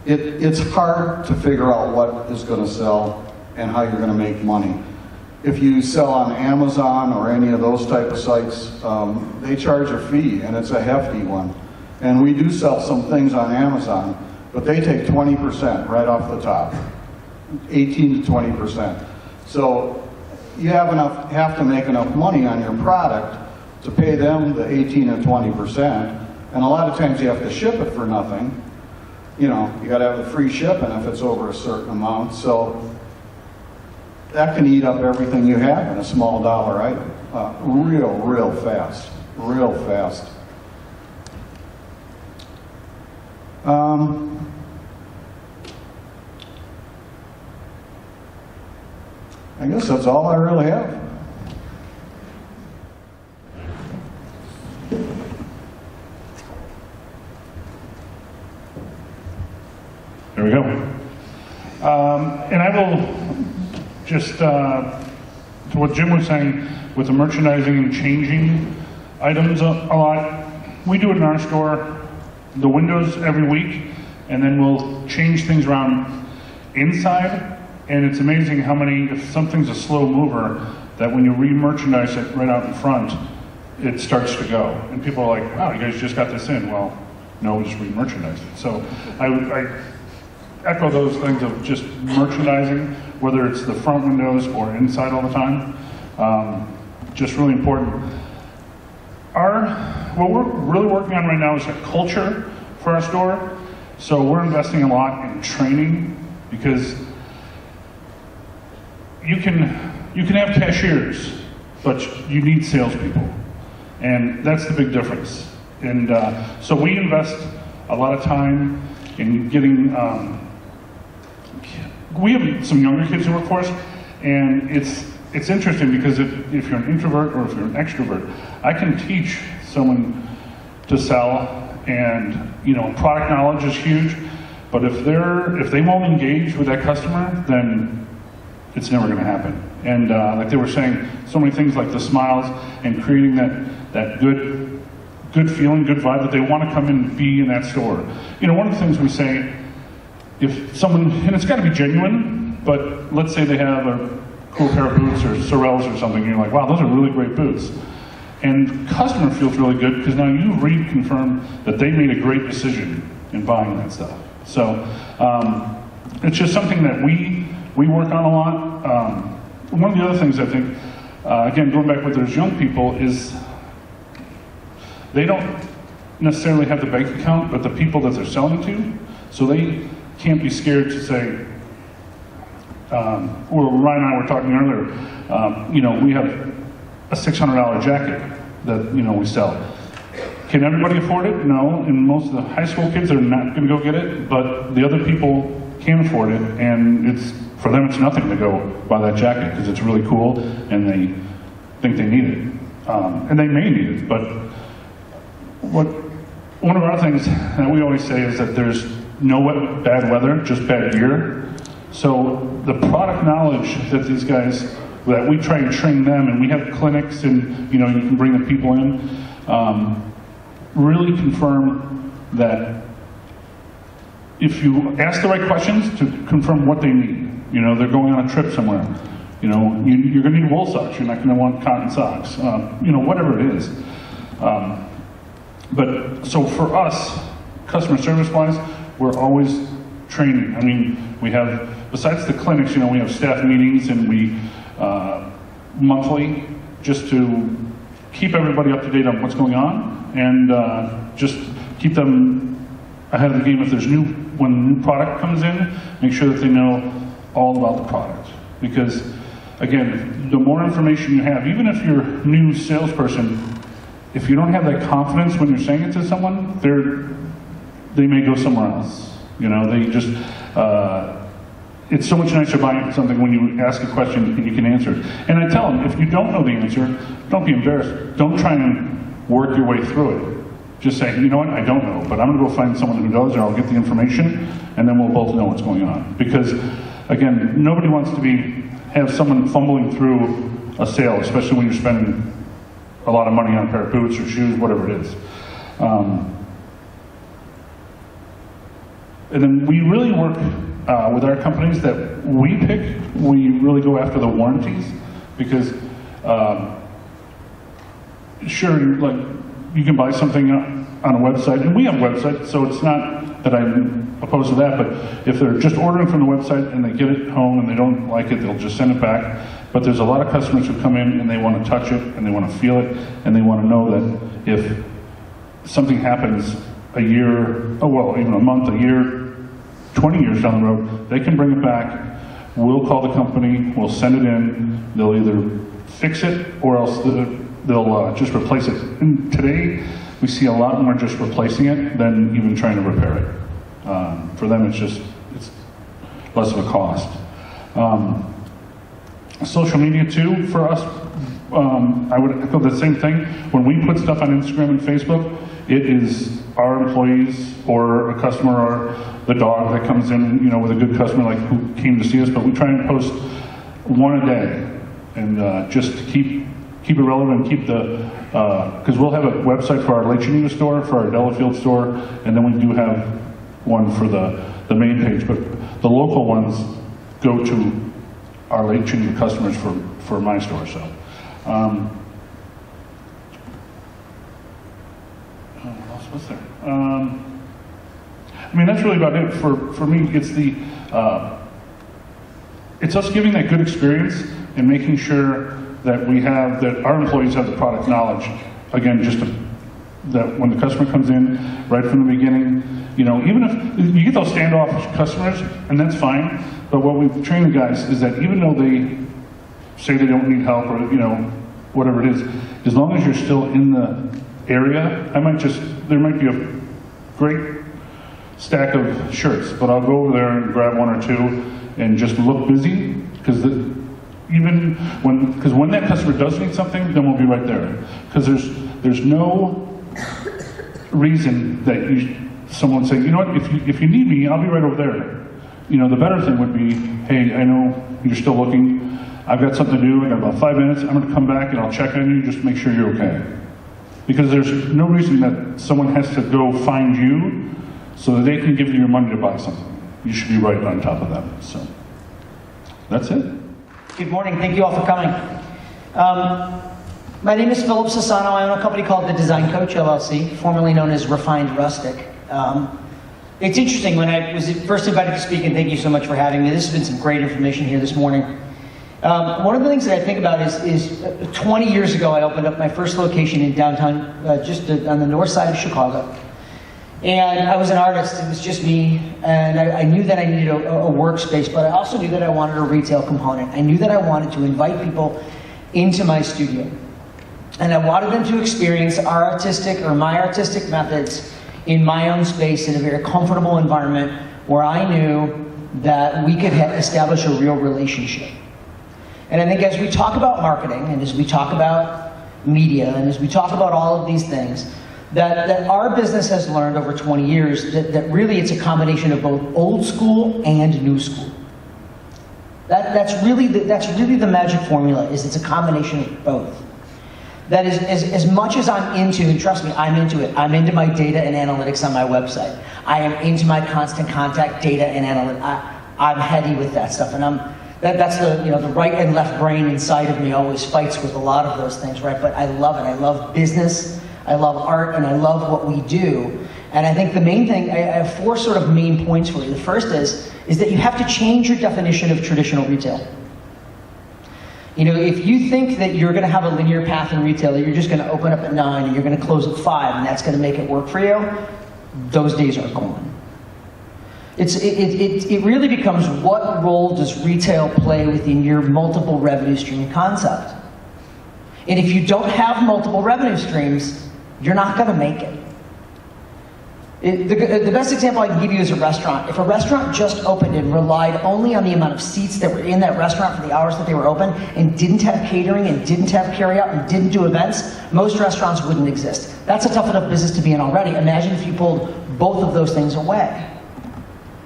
it's hard to figure out what is going to sell and how you're going to make money. If you sell on Amazon or any of those type of sites, they charge a fee, and it's a hefty one. And we do sell some things on Amazon, but they take 20% right off the top, 18 to 20%. So you have to make enough money on your product to pay them the 18 or 20%, and a lot of times you have to ship it for nothing. You know, you got to have the free shipping if it's over a certain amount. So that can eat up everything you have in a small dollar item, real fast. I guess that's all I really have. There we go. And I will just, to what Jim was saying, with the merchandising and changing items a lot, we do it in our store, the windows every week, and then we'll change things around inside. And it's amazing how many, if something's a slow mover, that when you re-merchandise it right out in front, it starts to go. And people are like, wow, you guys just got this in. Well, no, we just re-merchandised it. So I echo those things of just merchandising, whether it's the front windows or inside all the time. Just really important. What we're really working on right now is a culture for our store. So we're investing a lot in training, because you can have cashiers, but you need salespeople, and that's the big difference. And so we invest a lot of time in getting. We have some younger kids who work for us, and it's interesting because if you're an introvert or if you're an extrovert, I can teach someone to sell, and product knowledge is huge. But if they won't engage with that customer, then it's never going to happen. And like they were saying, so many things like the smiles and creating that good feeling, good vibe that they want to come in and be in that store. One of the things we say, if someone, and it's got to be genuine, but let's say they have a cool pair of boots or Sorels or something, and you're like, wow, those are really great boots. And customer feels really good because now you reconfirm that they made a great decision in buying that stuff. So it's just something that we work on a lot. One of the other things I think, again, going back with those young people, is they don't necessarily have the bank account, but the people that they're selling to, so they can't be scared to say, well, Ryan and I were talking earlier, we have a $600 jacket that, we sell. Can everybody afford it? No, and most of the high school kids are not going to go get it, but the other people can afford it, and for them it's nothing to go buy that jacket because it's really cool and they think they need it. And they may need it, but one of our things that we always say is that there's no bad weather, just bad gear. So the product knowledge that these guys, that we try and train them, and we have clinics, and you can bring the people in, really confirm that if you ask the right questions to confirm what they need. They're going on a trip somewhere. You're going to need wool socks. You're not going to want cotton socks. Whatever it is. But so for us, customer service-wise, we're always training. I mean, we have, besides the clinics, we have staff meetings, and we monthly, just to keep everybody up to date on what's going on, and just keep them ahead of the game. If there's when a new product comes in, make sure that they know all about the product. Because again, the more information you have, even if you're a new salesperson, if you don't have that confidence when you're saying it to someone, they may go somewhere else. They just, it's so much nicer buying something when you ask a question and you can answer it. And I tell them, if you don't know the answer, don't be embarrassed. Don't try and work your way through it. Just say, you know what, I don't know, but I'm going to go find someone who does, or I'll get the information, and then we'll both know what's going on. Because, again, nobody wants to have someone fumbling through a sale, especially when you're spending a lot of money on a pair of boots or shoes, whatever it is. And then we really work with our companies that we pick. We really go after the warranties because, sure, like you can buy something on a website, and we have websites, so it's not that I'm opposed to that. But if they're just ordering from the website and they get it home and they don't like it, they'll just send it back. But there's a lot of customers who come in and they want to touch it and they want to feel it and they want to know that if something happens a year, even a month, a year, 20 years down the road, they can bring it back. We'll call the company, we'll send it in, they'll either fix it or else they'll just replace it. And today, we see a lot more just replacing it than even trying to repair it. For them, it's less of a cost. Social media too, for us, I would echo the same thing. When we put stuff on Instagram and Facebook, it is our employees or a customer or the dog that comes in, with a good customer like who came to see us, but we try and post one a day and just to keep it relevant and keep because we'll have a website for our Lake Geneva store, for our Delafield store, and then we do have one for the main page, but the local ones go to our Lake Geneva customers for my store. So, what else was there? That's really about it for me. It's us giving that good experience and making sure that that our employees have the product knowledge. Again, that when the customer comes in right from the beginning, even if you get those standoffish customers, and that's fine, but what we've trained the guys is that even though they say they don't need help or, whatever it is, as long as you're still in the area, there might be a great stack of shirts, but I'll go over there and grab one or two and just look busy, because when that customer does need something, then we'll be right there. Because there's no reason that someone say, what, if you need me, I'll be right over there. The better thing would be, hey, I know you're still looking. I've got something to do. I got about 5 minutes. I'm going to come back and I'll check on you just to make sure you're okay. Because there's no reason that someone has to go find you so that they can give you your money to buy something. You should be right on top of that. So that's it. Good morning. Thank you all for coming. My name is Philip Sassano. I own a company called The Design Coach LLC, formerly known as Refined Rustic. It's interesting, when I was first invited to speak, and thank you so much for having me. This has been some great information here this morning. One of the things that I think about is 20 years ago, I opened up my first location in downtown, just on the north side of Chicago. And I was an artist. It was just me, and I knew that I needed a workspace, but I also knew that I wanted a retail component. I knew that I wanted to invite people into my studio. And I wanted them to experience my artistic methods in my own space, in a very comfortable environment where I knew that we could establish a real relationship. And I think as we talk about marketing, and as we talk about media, and as we talk about all of these things, that our business has learned over 20 years that really it's a combination of both old school and new school. That's really the magic formula, is it's a combination of both. That is, as much as I'm into, and trust me, I'm into it. I'm into my data and analytics on my website. I am into my constant contact data and analytics. I'm heady with that stuff, and that's the right and left brain inside of me always fights with a lot of those things, right? But I love it. I love business. I love art, and I love what we do. And I think the main thing, I have 4 sort of main points for you. The first is that you have to change your definition of traditional retail. If you think that you're going to have a linear path in retail, that you're just going to open up at 9 and you're going to close at 5, and that's going to make it work for you, those days are gone. It really becomes, what role does retail play within your multiple revenue stream concept? And if you don't have multiple revenue streams, you're not going to make it. The best example I can give you is a restaurant. If a restaurant just opened and relied only on the amount of seats that were in that restaurant for the hours that they were open, and didn't have catering, and didn't have carryout, and didn't do events, most restaurants wouldn't exist. That's a tough enough business to be in already. Imagine if you pulled both of those things away.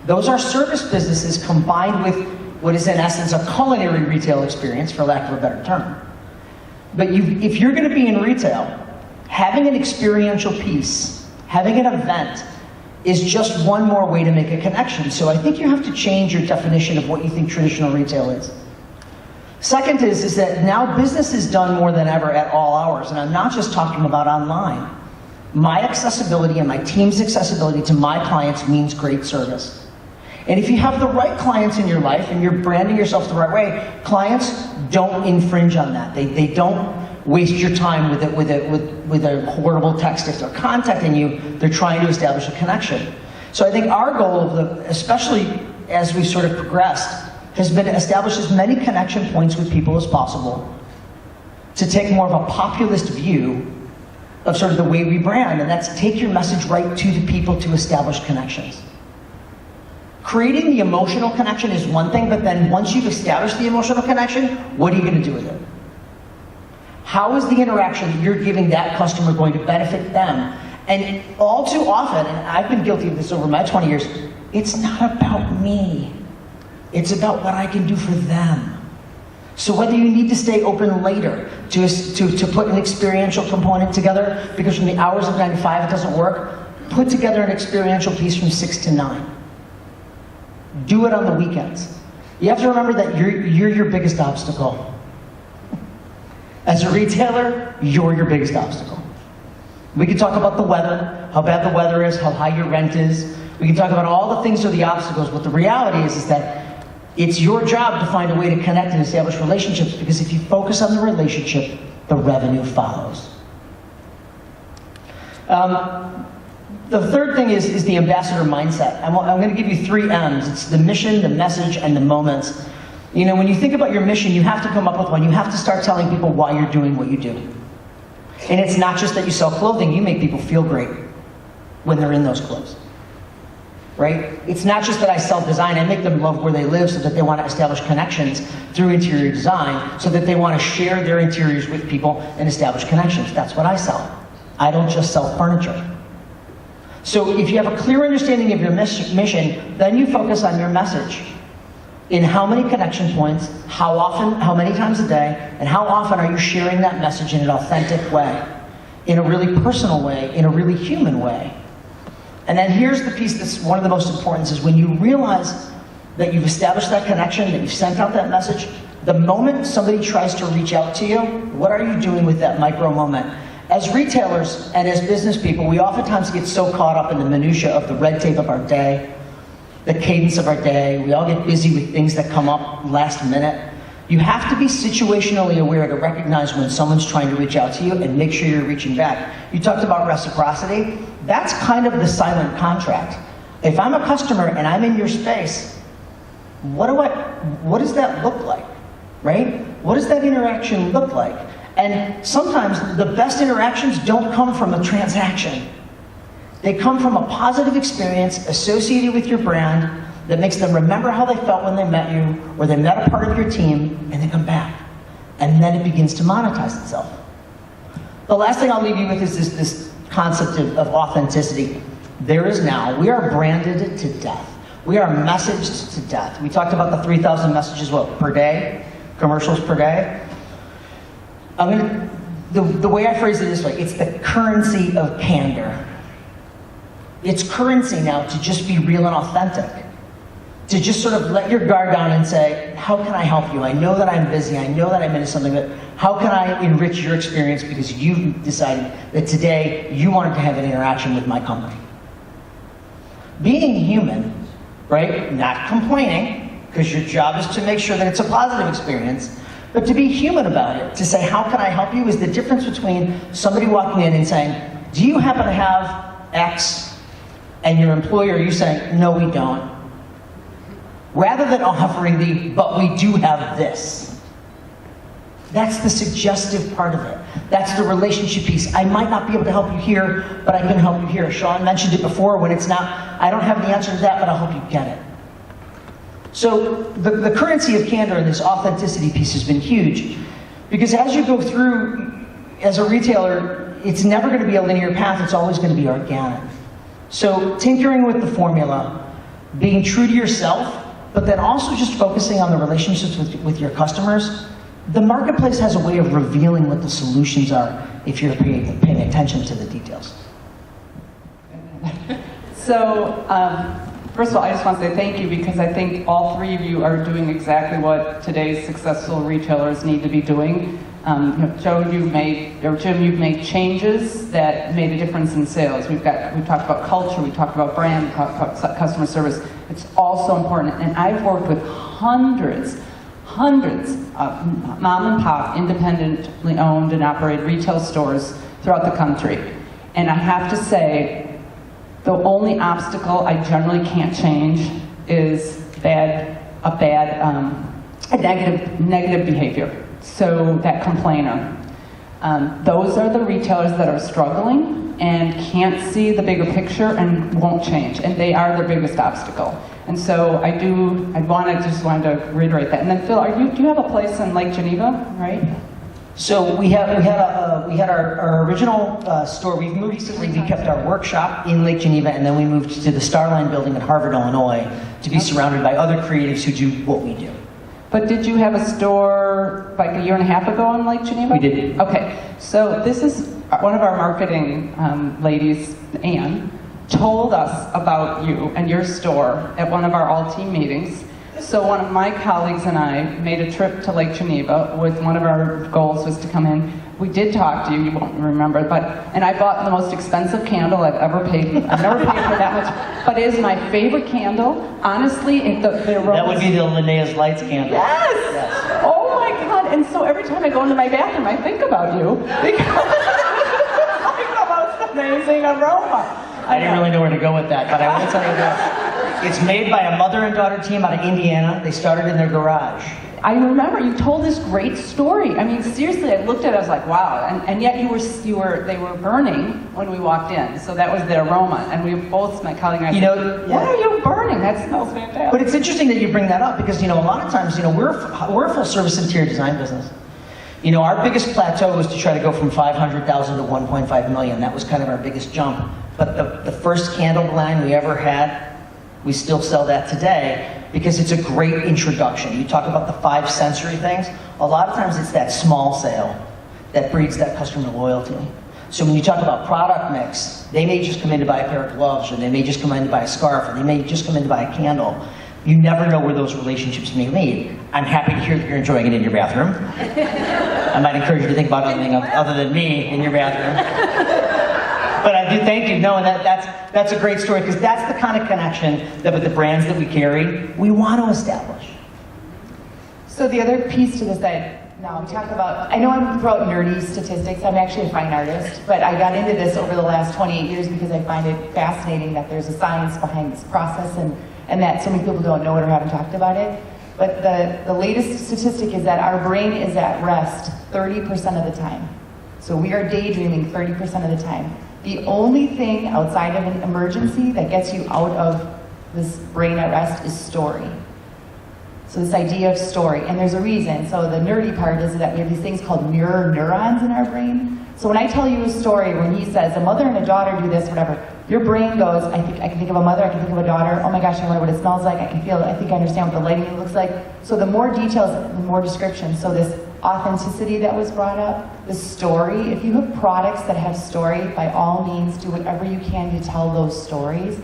Those are service businesses combined with what is in essence a culinary retail experience, for lack of a better term. But if you're going to be in retail, having an experiential piece, having an event, is just one more way to make a connection. So I think you have to change your definition of what you think traditional retail is. Second is that now business is done more than ever at all hours, and I'm not just talking about online. My accessibility and my team's accessibility to my clients means great service. And if you have the right clients in your life and you're branding yourself the right way, clients don't infringe on that. They don't waste your time with a horrible text. If they're contacting you, they're trying to establish a connection. So I think our goal, especially as we sort of progressed, has been to establish as many connection points with people as possible, to take more of a populist view of sort of the way we brand, and that's take your message right to the people to establish connections. Creating the emotional connection is one thing, but then once you've established the emotional connection, what are you going to do with it? How is the interaction that you're giving that customer going to benefit them? And all too often, and I've been guilty of this over my 20 years, it's not about me. It's about what I can do for them. So whether you need to stay open later to put an experiential component together, because from the hours of 9 to 5 it doesn't work, put together an experiential piece from 6 to 9. Do it on the weekends. You have to remember that you're your biggest obstacle. As a retailer, you're your biggest obstacle. We can talk about the weather, how bad the weather is, how high your rent is. We can talk about all the things that are the obstacles, but the reality is that it's your job to find a way to connect and establish relationships, because if you focus on the relationship, the revenue follows. The third thing is the ambassador mindset. I'm going to give you 3 M's. It's the mission, the message, and the moments. You know, when you think about your mission, you have to come up with one. You have to start telling people why you're doing what you do. And it's not just that you sell clothing. You make people feel great when they're in those clothes. Right? It's not just that I sell design. I make them love where they live so that they want to establish connections through interior design, so that they want to share their interiors with people and establish connections. That's what I sell. I don't just sell furniture. So if you have a clear understanding of your mission, then you focus on your message. In how many connection points, how often, how many times a day, and how often are you sharing that message in an authentic way, in a really personal way, in a really human way. And then here's the piece that's one of the most important, is when you realize that you've established that connection, that you've sent out that message, the moment somebody tries to reach out to you, what are you doing with that micro moment? As retailers and as business people, we oftentimes get so caught up in the minutia of the red tape of our day, the cadence of our day. We all get busy with things that come up last minute. You have to be situationally aware to recognize when someone's trying to reach out to you and make sure you're reaching back. You talked about reciprocity. That's kind of the silent contract. If I'm a customer and I'm in your space, what does that look like, right? What does that interaction look like? And sometimes the best interactions don't come from a transaction. They come from a positive experience associated with your brand that makes them remember how they felt when they met you, or they met a part of your team, and they come back. And then it begins to monetize itself. The last thing I'll leave you with is this concept of authenticity. We are branded to death. We are messaged to death. We talked about the 3,000 messages, per day? Commercials per day? The way I phrase it this way, it's the currency of candor. It's currency now to just be real and authentic. To just sort of let your guard down and say, how can I help you? I know that I'm busy, I know that I'm into something, but how can I enrich your experience because you've decided that today you wanted to have an interaction with my company? Being human, right? Not complaining, because your job is to make sure that it's a positive experience, but to be human about it, to say, how can I help you, is the difference between somebody walking in and saying, do you happen to have X? And your employer, you saying, no, we don't. Rather than offering but we do have this. That's the suggestive part of it. That's the relationship piece. I might not be able to help you here, but I can help you here. Sean mentioned it before, when it's not, I don't have the answer to that, but I'll help you get it. So the currency of candor and this authenticity piece has been huge, because as you go through, as a retailer, it's never going to be a linear path, it's always going to be organic. So tinkering with the formula, being true to yourself, but then also just focusing on the relationships with your customers. The marketplace has a way of revealing what the solutions are if you're paying attention to the details. So, first of all, I just want to say thank you because I think all three of you are doing exactly what today's successful retailers need to be doing. Joe, Jim, you've made changes that made a difference in sales. We've talked about culture, we talked about brand, we talked about customer service. It's all so important. And I've worked with hundreds of mom and pop, independently owned and operated retail stores throughout the country. And I have to say, the only obstacle I generally can't change is negative behavior. So that complainer. Those are the retailers that are struggling and can't see the bigger picture and won't change. And they are the biggest obstacle. And so just wanted to reiterate that. And then Phil, do you have a place in Lake Geneva, right? So we had our original store. We've moved recently. We kept our workshop in Lake Geneva, and then we moved to the Starline building at Harvard, Illinois, to be surrounded by other creatives who do what we do. But did you have a store like a year and a half ago in Lake Geneva? We did. Okay, so this is one of our marketing ladies, Anne, told us about you and your store at one of our all-team meetings. So one of my colleagues and I made a trip to Lake Geneva with one of our goals was to come in. We did talk to you, you won't remember, and I bought the most expensive candle I've ever paid. I've never paid for that much, but it is my favorite candle. Honestly, the aroma. That would be the Linnea's Lights candle. Yes! Oh my God, and so every time I go into my bathroom, I think about you. Because it's the most amazing aroma. I didn't really know where to go with that, but I will tell you this. It's made by a mother and daughter team out of Indiana. They started in their garage. I remember you told this great story. I mean, seriously, I looked at it, I was like, wow. And yet they were burning when we walked in. So that was the aroma. And we both, my colleague and I said, what are you burning? That smells fantastic. But it's interesting that you bring that up because, a lot of times, we're a full service interior design business. Our biggest plateau was to try to go from 500,000 to 1.5 million. That was kind of our biggest jump. But the first candle line we ever had, we still sell that today because it's a great introduction. You talk about the 5 sensory things. A lot of times it's that small sale that breeds that customer loyalty. So when you talk about product mix, they may just come in to buy a pair of gloves, or they may just come in to buy a scarf, or they may just come in to buy a candle. You never know where those relationships may lead. I'm happy to hear that you're enjoying it in your bathroom. I might encourage you to think about anything other than me in your bathroom. But I do thank you. No, and that's a great story because that's the kind of connection that with the brands that we carry, we want to establish. So the other piece to this that now I'm talking about, I know I'm about nerdy statistics. I'm actually a fine artist, but I got into this over the last 28 years because I find it fascinating that there's a science behind this process and that so many people don't know it or haven't talked about it. But the latest statistic is that our brain is at rest 30% of the time. So we are daydreaming 30% of the time. The only thing outside of an emergency that gets you out of this brain at rest is story. So this idea of story, and there's a reason. So the nerdy part is that we have these things called mirror neurons in our brain. So when I tell you a story, when he says, a mother and a daughter do this, whatever, your brain goes, I can think of a mother, I can think of a daughter, oh my gosh, I wonder what it smells like, I can feel it, I think I understand what the lighting looks like. So the more details, the more description. So this authenticity that was brought up, the story, if you have products that have story, by all means do whatever you can to tell those stories.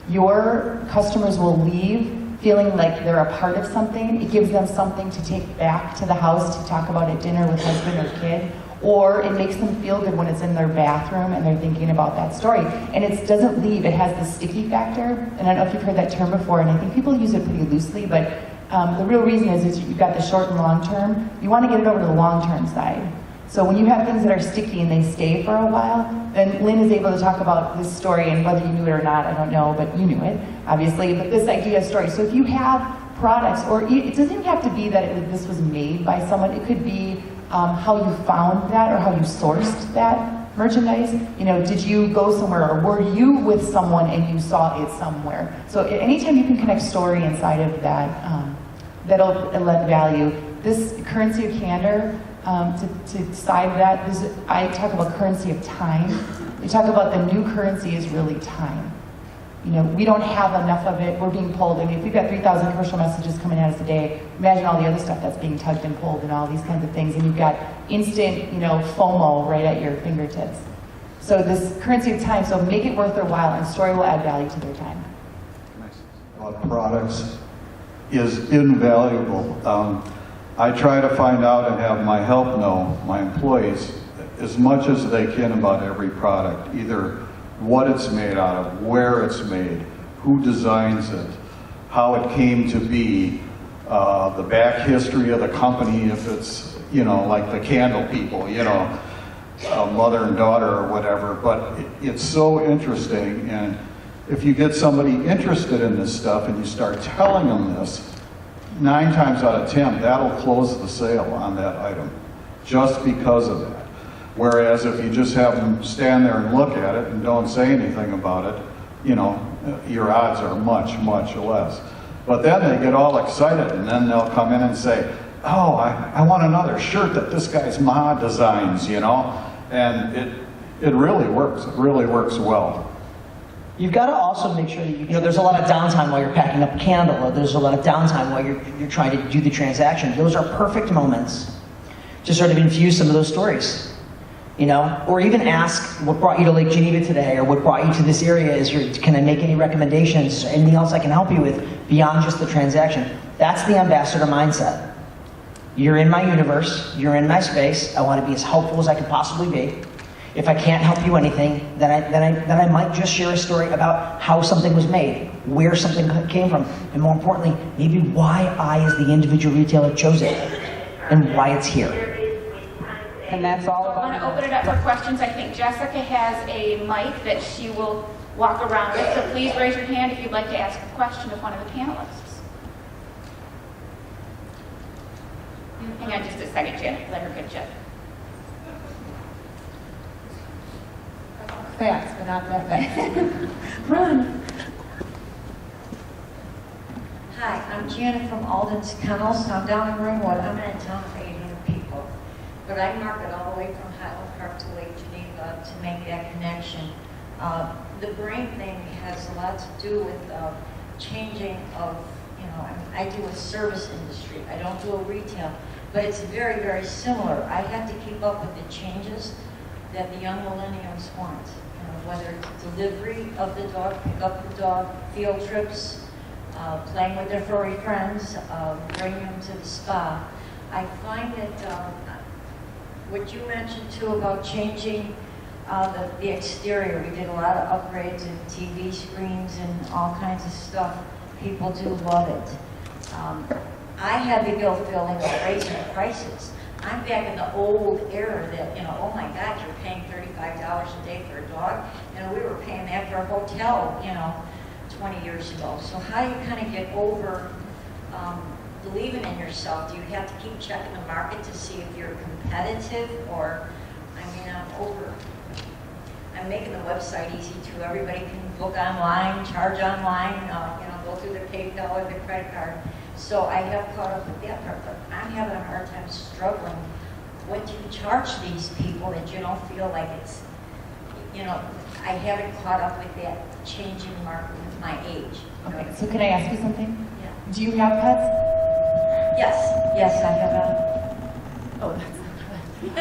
Your customers will leave feeling like they're a part of something. It gives them something to take back to the house to talk about at dinner with husband or kid, or it makes them feel good when it's in their bathroom and they're thinking about that story. And it doesn't leave, it has the sticky factor, and I don't know if you've heard that term before, and I think people use it pretty loosely, but the real reason is you've got the short and long term. You want to get it over to the long term side. So when you have things that are sticky and they stay for a while, then Lynn is able to talk about this story, and whether you knew it or not, I don't know, but you knew it, obviously, but this idea of story. So if you have products, or it doesn't even have to be that this was made by someone, it could be how you found that or how you sourced that merchandise. Did you go somewhere, or were you with someone and you saw it somewhere? So anytime you can connect story inside of that, that'll lend value. This currency of candor, to side that, I talk about currency of time. We talk about the new currency is really time. We don't have enough of it. We're being pulled. I mean, if we've got 3,000 commercial messages coming at us a day, imagine all the other stuff that's being tugged and pulled and all these kinds of things. And you've got instant, FOMO right at your fingertips. So this currency of time, so make it worth their while, and story will add value to their time. Products is invaluable. I try to find out and have my help know, my employees, as much as they can about every product, either what it's made out of, where it's made, who designs it, how it came to be, the back history of the company, if it's, like the candle people, mother and daughter or whatever. But it's so interesting, and if you get somebody interested in this stuff and you start telling them this, 9 times out of 10, that'll close the sale on that item, just because of that. Whereas if you just have them stand there and look at it and don't say anything about it, your odds are much, much less. But then they get all excited, and then they'll come in and say, oh, I want another shirt that this guy's ma designs, and it really works. It really works well. You've got to also make sure that there's a lot of downtime while you're packing up a candle, or there's a lot of downtime while you're trying to do the transaction. Those are perfect moments to sort of infuse some of those stories. Or even ask what brought you to Lake Geneva today, or what brought you to this area. Can I make any recommendations? Anything else I can help you with beyond just the transaction? That's the ambassador mindset. You're in my universe. You're in my space. I want to be as helpful as I can possibly be. If I can't help you anything, then I might just share a story about how something was made, where something came from, and more importantly, maybe why I, as the individual retailer, chose it, and why it's here. And that's all I want to open it up for questions. I think Jessica has a mic that she will walk around with, so please raise your hand if you'd like to ask a question of one of the panelists. Hang on just a second, Janet. Let her get you. Fast, but not that fast. Run. Hi, I'm Janet from Alden's Kennels. I'm down in Ringwood. I'm in a town of 800 people. But I market all the way from Highland Park to Lake Geneva to make that connection. The brain thing has a lot to do with changing of, I do a service industry. I don't do a retail. But it's very, very similar. I have to keep up with the changes that the young millennials want. Whether it's delivery of the dog, pick up the dog, field trips, playing with their furry friends, bringing them to the spa. I find that what you mentioned too about changing the exterior, we did a lot of upgrades and TV screens and all kinds of stuff. People do love it. I had the guilt feeling of raising prices. I'm back in the old era that, oh my God, you're paying $35 a day for a dog. We were paying that for a hotel, 20 years ago. So how do you kind of get over believing in yourself? Do you have to keep checking the market to see if you're competitive, or, I'm making the website easy too. Everybody can book online, charge online, go through the PayPal or the credit card. So I have caught up with that part, but I'm having a hard time struggling. What do you charge these people that you don't feel like it's, I haven't caught up with that changing market with my age. Okay, so can I ask you something? Yeah. Do you have pets? Yes, I have a, Oh, that's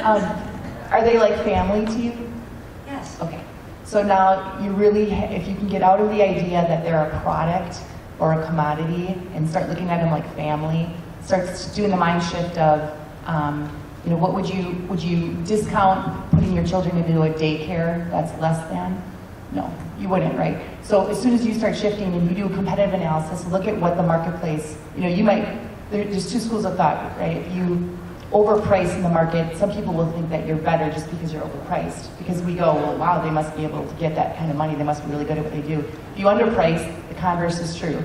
not good. Are they like family to you? yes. Okay. So now you really, if you can get out of the idea that they're a product or a commodity and start looking at them like family, start doing the mind shift of, what would you discount putting your children into a daycare that's less than? No, you wouldn't, right? So as soon as you start shifting and you do a competitive analysis, look at what the marketplace, there's two schools of thought, right? If you overprice in the market, some people will think that you're better just because you're overpriced. Because we go, well, wow, they must be able to get that kind of money. They must be really good at what they do. If you underprice, the converse is true.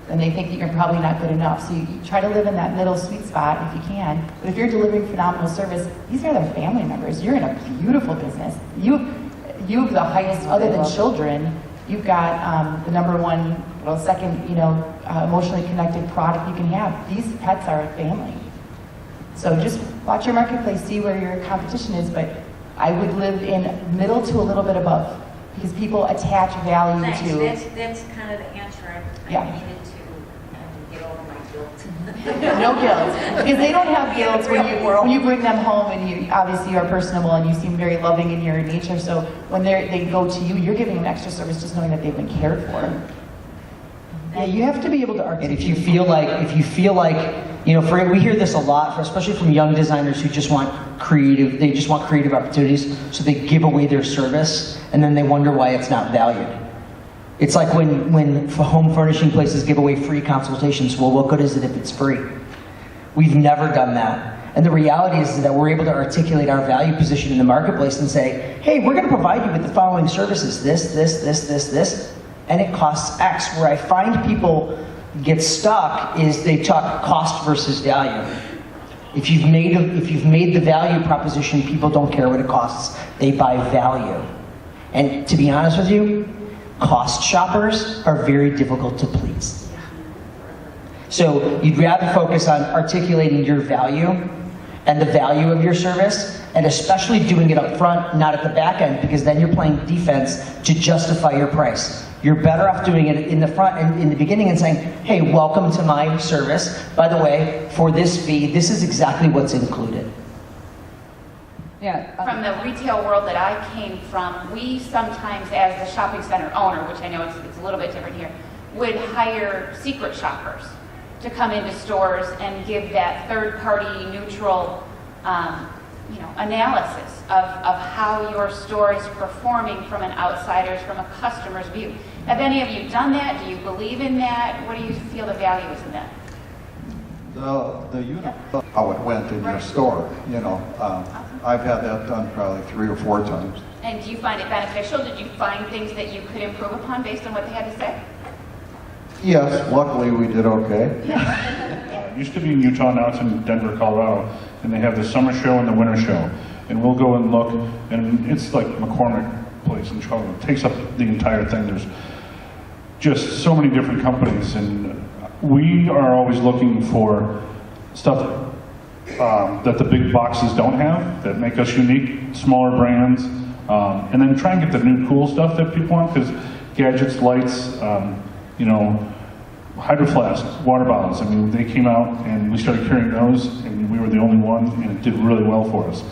Then they think that you're probably not good enough. So you try to live in that middle sweet spot if you can. But if you're delivering phenomenal service, these are their family members. You're in a beautiful business. You have the highest, other than children, you've got the number one, second, emotionally connected product you can have. These pets are a family. So just watch your marketplace, see where your competition is, but I would live in middle to a little bit above, because people attach value Thanks. to. That's kind of the answer I Yeah. needed to get over my No guilt, because they don't have guilt when you bring them home and you obviously are personable and you seem very loving in your nature. So when they go to you, you're giving them extra service just knowing that they've been cared for. Yeah, you have to be able to articulate. And if you feel like, you know, we hear this a lot, especially from young designers who just want creative, they just want creative opportunities, so they give away their service, and then they wonder why it's not valued. It's like when home furnishing places give away free consultations. Well, what good is it if it's free? We've never done that. And the reality is that we're able to articulate our value position in the marketplace and say, hey, we're going to provide you with the following services, this, and it costs X. Where I find people get stuck is they talk cost versus value. If you've made the value proposition, people don't care what it costs. They buy value. And to be honest with you, cost shoppers are very difficult to please. So you'd rather focus on articulating your value and the value of your service, and especially doing it up front, not at the back end, because then you're playing defense to justify your price. You're better off doing it in the front and in the beginning and saying, hey, welcome to my service. By the way, for this fee, this is exactly what's included. Yeah. From the retail world that I came from, we sometimes, as the shopping center owner, which I know it's a little bit different here, would hire secret shoppers to come into stores and give that third-party neutral analysis of how your store is performing from an outsider's, from a customer's view. Have any of you done that? Do you believe in that? What do you feel the value is in that? The unit, how it went in your store, you know. I've had that done probably 3 or 4 times. And do you find it beneficial? Did you find things that you could improve upon based on what they had to say? Yes, luckily we did okay. It used to be in Utah, now it's in Denver, Colorado, and they have the summer show and the winter show. And we'll go and look, and it's like McCormick Place in Chicago. It takes up the entire thing. There's just so many different companies, and we are always looking for stuff that the big boxes don't have, that make us unique, smaller brands, and then try and get the new cool stuff that people want, because gadgets, lights, Hydro Flasks, water bottles. I mean, they came out and we started carrying those, and we were the only one, and it did really well for us.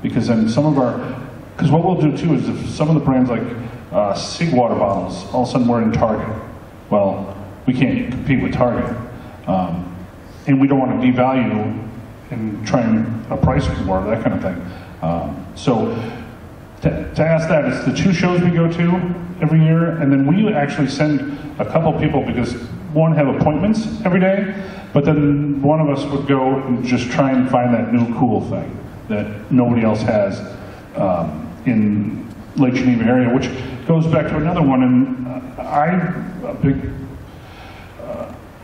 Because then because what we'll do too is if some of the brands like Sig water bottles, all of a sudden we're in Target. Well, we can't compete with Target. And we don't want to devalue and try and a price war, that kind of thing. So to ask that, it's the 2 shows we go to every year, and then we actually send a couple people, because one have appointments every day, but then one of us would go and just try and find that new cool thing that nobody else has in Lake Geneva area, which goes back to another one. And I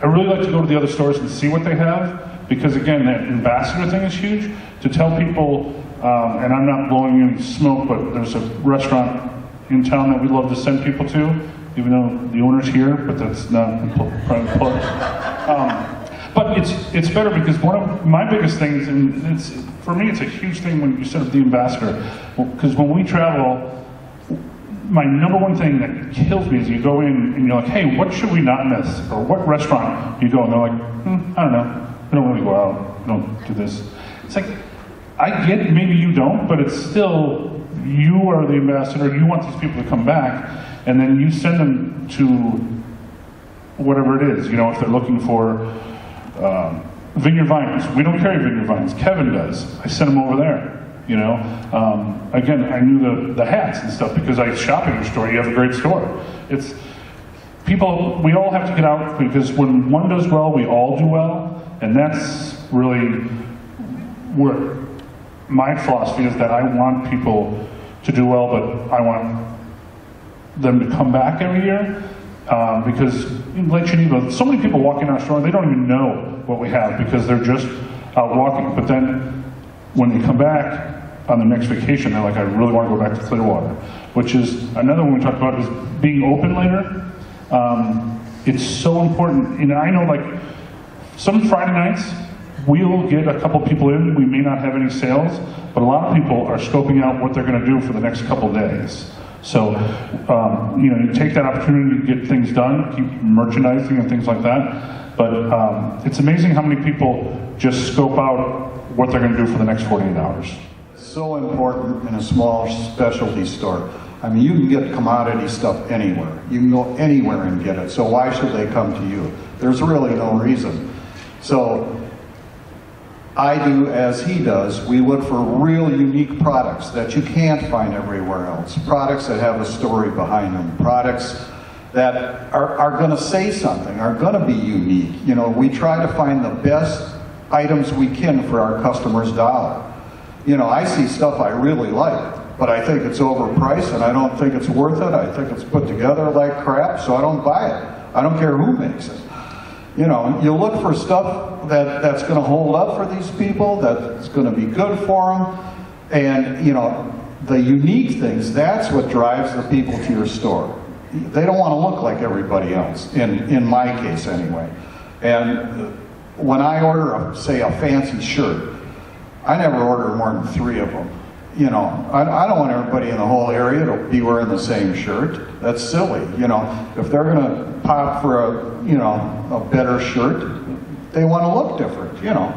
really like to go to the other stores and see what they have, because again, that ambassador thing is huge. To tell people, and I'm not blowing any smoke, but there's a restaurant in town that we love to send people to, even though the owner's here, but that's not a private plug. But it's better, because one of my biggest things, and for me it's a huge thing when you set up the ambassador, because when we travel, my number one thing that kills me is you go in and you're like, hey, what should we not miss? Or what restaurant you go, and they're like, I don't know, we don't really go out, we don't do this. It's like, I get it, maybe you don't, but it's still, you are the ambassador, you want these people to come back, and then you send them to whatever it is, if they're looking for vineyard vines. We don't carry vineyard vines, Kevin does. I send them over there, Again, I knew the hats and stuff because I shop in your store, you have a great store. It's, people, we all have to get out, because when one does well, we all do well, and that's really where my philosophy is, that I want people to do well, but I want them to come back every year, because in Lake Geneva, so many people walk in our store and they don't even know what we have because they're just out walking. But then when they come back on the next vacation, they're like, I really want to go back to Clearwater, which is another one we talked about, is being open later. It's so important. And I know, like, some Friday nights, we'll get a couple people in, we may not have any sales, but a lot of people are scoping out what they're going to do for the next couple days. So, you take that opportunity to get things done, keep merchandising and things like that. But it's amazing how many people just scope out what they're going to do for the next 48 hours. So important in a small specialty store. I mean, you can get commodity stuff anywhere. You can go anywhere and get it. So why should they come to you? There's really no reason. So I do as he does. We look for real unique products that you can't find everywhere else. Products that have a story behind them. Products that are going to say something, are going to be unique. You know, we try to find the best items we can for our customer's dollar. You know, I see stuff I really like, but I think it's overpriced and I don't think it's worth it. I think it's put together like crap, so I don't buy it. I don't care who makes it. You know, you look for stuff that's going to hold up for these people, that's going to be good for them, and, you know, the unique things, that's what drives the people to your store. They don't want to look like everybody else, in my case anyway. And when I order, say, a fancy shirt, I never order more than 3 of them. You know, I don't want everybody in the whole area to be wearing the same shirt. That's silly. You know, if they're going to pop for a better shirt, they want to look different, you know.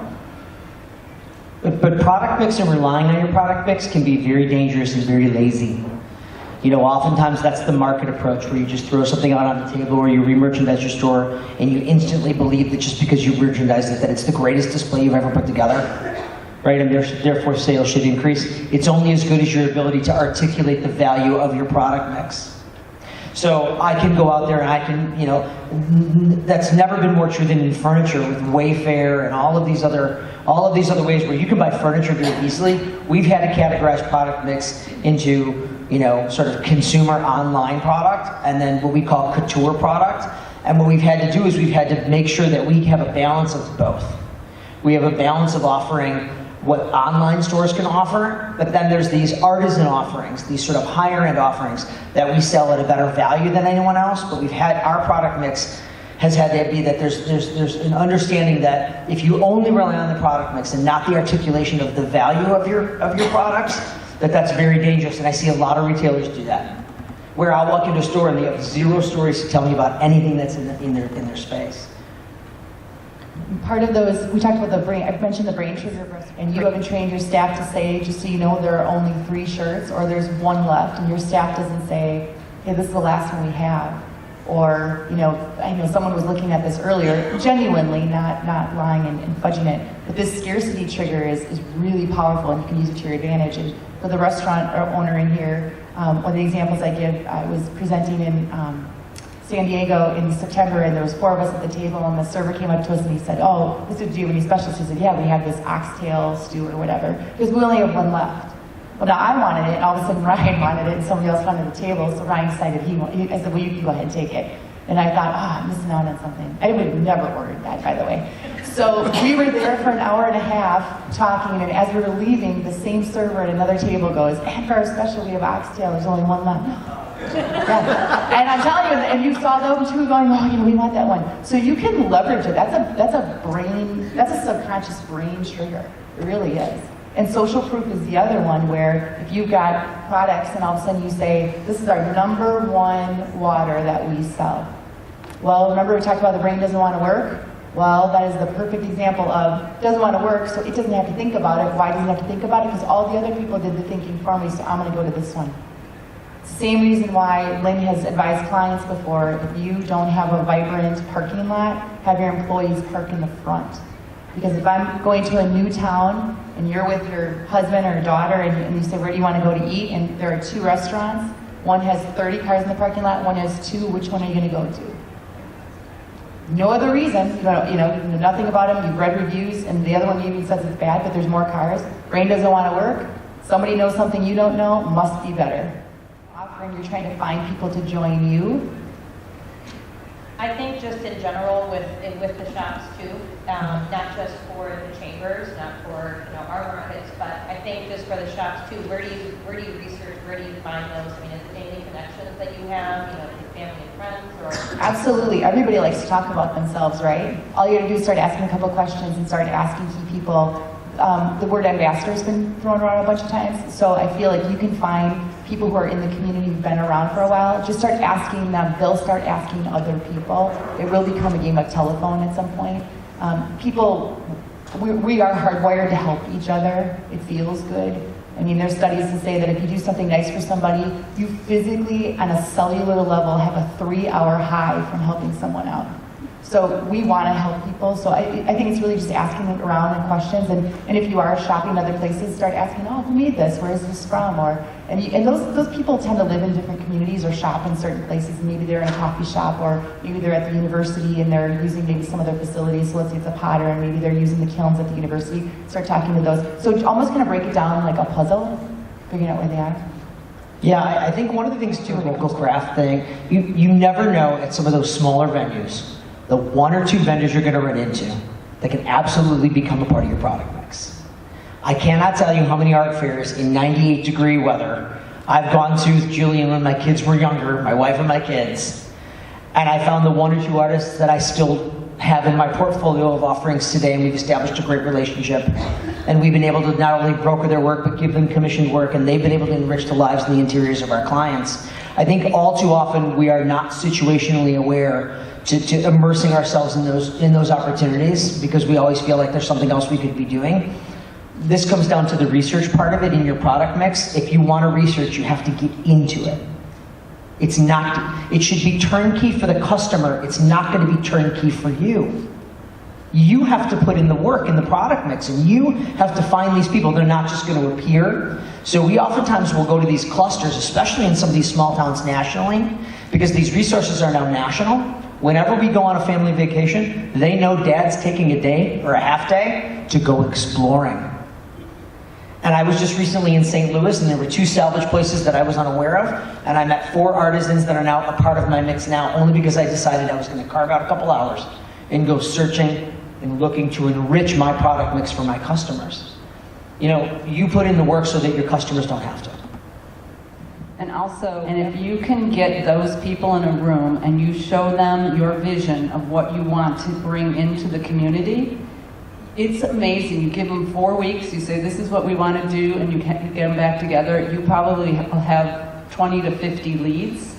But product mix and relying on your product mix can be very dangerous and very lazy. You know, oftentimes that's the market approach where you just throw something out on the table or you re-merchandise your store and you instantly believe that just because you merchandise it that it's the greatest display you've ever put together. Right, and therefore sales should increase. It's only as good as your ability to articulate the value of your product mix. So I can go out there and I can, you know, that's never been more true than in furniture with Wayfair and all of these other ways where you can buy furniture very easily. We've had to categorize product mix into, you know, sort of consumer online product and then what we call couture product. And what we've had to do is we've had to make sure that we have a balance of both. We have a balance of offering what online stores can offer, but then there's these artisan offerings, these sort of higher end offerings that we sell at a better value than anyone else, but we've had, our product mix has had to be that there's an understanding that if you only rely on the product mix and not the articulation of the value of your products, that's very dangerous, and I see a lot of retailers do that. Where I'll walk into a store and they have 0 stories to tell me about anything that's in their space. Part of those, we talked about the brain, I've mentioned the brain trigger, and you haven't trained your staff to say, just so you know, there are only 3 shirts, or there's 1 left, and your staff doesn't say, hey, this is the last one we have. Or, you know, I know someone was looking at this earlier, genuinely, not lying and fudging it, but this scarcity trigger is really powerful, and you can use it to your advantage. And for the restaurant owner in here, one of the examples I give, I was presenting in San Diego in September, and there was 4 of us at the table, and the server came up to us and he said, oh, this would do any specials? He said, yeah, we have this oxtail stew or whatever, because we only have 1 left. Well, now I wanted it, and all of a sudden Ryan wanted it, and somebody else wanted the table, so Ryan decided I said, well, you can go ahead and take it. And I thought, I'm missing out on something. I would have never ordered that, by the way. So we were there for an hour and a half talking, and as we were leaving, the same server at another table goes, and for our special, we have oxtail, there's only 1 left. Yeah. And I'm telling you, and you saw those 2 going, oh, you know, we want that one. So you can leverage it. That's a subconscious brain trigger. It really is. And social proof is the other one where if you've got products and all of a sudden you say, this is our #1 water that we sell. Well, remember we talked about the brain doesn't want to work? Well, that is the perfect example of doesn't want to work, so it doesn't have to think about it. Why doesn't it have to think about it? Because all the other people did the thinking for me, so I'm going to go to this one. Same reason why Lynn has advised clients before, if you don't have a vibrant parking lot, have your employees park in the front. Because if I'm going to a new town and you're with your husband or daughter and you say, where do you want to go to eat? And there are 2 restaurants. One has 30 cars in the parking lot, one has 2. Which one are you going to go to? No other reason. You know nothing about them. You've read reviews, and the other one even says it's bad, but there's more cars. Brain doesn't want to work. Somebody knows something you don't know. Must be better. Offering, you're trying to find people to join you. I think just in general with the shops too, not just for the chambers, not for our markets, but I think just for the shops too. Where do you research? Where do you find those? I mean, is it daily connections that you have, with family and friends, or? Absolutely. Everybody likes to talk about themselves, right? All you got to do is start asking a couple questions and start asking key people. The word ambassador has been thrown around a bunch of times, so I feel like you can find people who are in the community who've been around for a while, just start asking them, they'll start asking other people. It will become a game of telephone at some point. We are hardwired to help each other. It feels good. I mean, there's studies to say that if you do something nice for somebody, you physically, on a cellular level, have a 3-hour high from helping someone out. So we want to help people. So I think it's really just asking around and questions. And if you are shopping other places, start asking, oh, who made this? Where is this from? And those people tend to live in different communities or shop in certain places. Maybe they're in a coffee shop, or maybe they're at the university and they're using maybe some of their facilities. So let's say it's a potter, and maybe they're using the kilns at the university. Start talking to those. So almost kind of break it down like a puzzle, figuring out where they are. Yeah, I think one of the things too, local craft thing, you never know at some of those smaller venues, the 1 or 2 vendors you're going to run into that can absolutely become a part of your product mix. I cannot tell you how many art fairs in 98-degree weather I've gone to with Julian when my kids were younger, my wife and my kids, and I found the 1 or 2 artists that I still have in my portfolio of offerings today, and we've established a great relationship. And we've been able to not only broker their work, but give them commissioned work, and they've been able to enrich the lives and the interiors of our clients. I think all too often we are not situationally aware to immersing ourselves in those opportunities, because we always feel like there's something else we could be doing. This comes down to the research part of it in your product mix. If you want to research, you have to get into it. It should be turnkey for the customer. It's not going to be turnkey for you. You have to put in the work in the product mix, and you have to find these people. They're not just going to appear. So we oftentimes will go to these clusters, especially in some of these small towns nationally, because these resources are now national. Whenever we go on a family vacation, they know Dad's taking a day or a half day to go exploring. And I was just recently in St. Louis, and there were 2 salvage places that I was unaware of, and I met 4 artisans that are now a part of my mix now, only because I decided I was going to carve out a couple hours and go searching and looking to enrich my product mix for my customers. You know, you put in the work so that your customers don't have to. And if you can get those people in a room and you show them your vision of what you want to bring into the community, it's amazing. You give them 4 weeks, you say, this is what we want to do, and you get them back together. You probably will have 20 to 50 leads.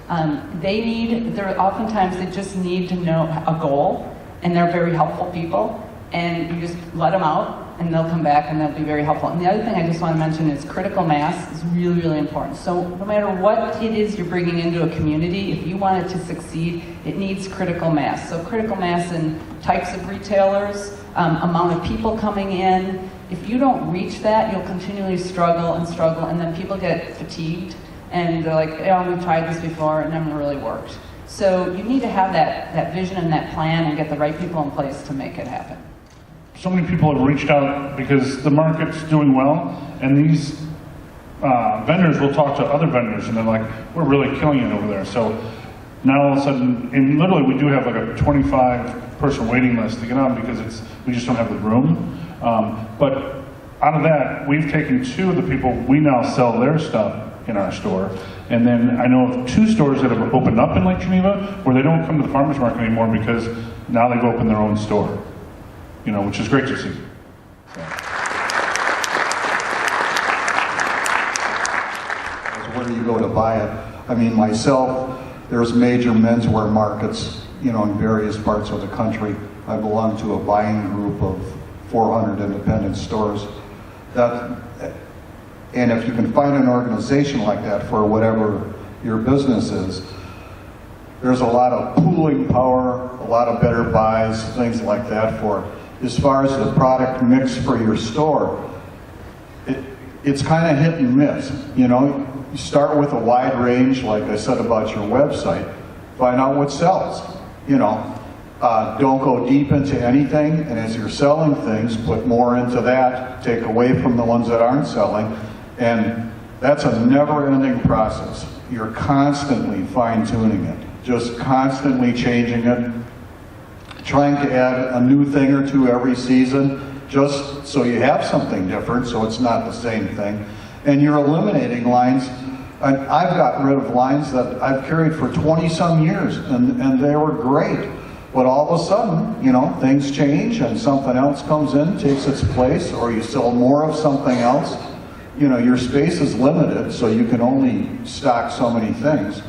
Oftentimes they just need to know a goal, and they're very helpful people, and you just let them out, and they'll come back and they'll be very helpful. And the other thing I just want to mention is critical mass is really, really important. So no matter what it is you're bringing into a community, if you want it to succeed, it needs critical mass. So critical mass in types of retailers, amount of people coming in. If you don't reach that, you'll continually struggle, and then people get fatigued, and they're like, oh, we've tried this before, it never really worked. So you need to have that vision and that plan and get the right people in place to make it happen. So many people have reached out because the market's doing well, and these vendors will talk to other vendors, and they're like, we're really killing it over there. So now all of a sudden, and literally we do have like a 25-person waiting list to get on, because we just don't have the room. But out of that, we've taken 2 of the people, we now sell their stuff in our store. And then I know of 2 stores that have opened up in Lake Geneva where they don't come to the farmer's market anymore, because now they've opened their own store. You know, which is great to see. Where do you go to buy it? I mean, myself, there's major menswear markets, you know, in various parts of the country. I belong to a buying group of 400 independent stores. And if you can find an organization like that for whatever your business is, there's a lot of pooling power, a lot of better buys, things like that for it. As far as the product mix for your store, it's kind of hit and miss. You know, you start with a wide range, like I said about your website, find out what sells. You know, don't go deep into anything, and as you're selling things, put more into that, take away from the ones that aren't selling, and that's a never-ending process. You're constantly fine-tuning it, just constantly changing it, trying to add a new thing or 2 every season, just so you have something different, so it's not the same thing. And you're eliminating lines. I've gotten rid of lines that I've carried for 20-some years, and they were great. But all of a sudden, you know, things change and something else comes in, takes its place, or you sell more of something else. you know, your space is limited, so you can only stock so many things.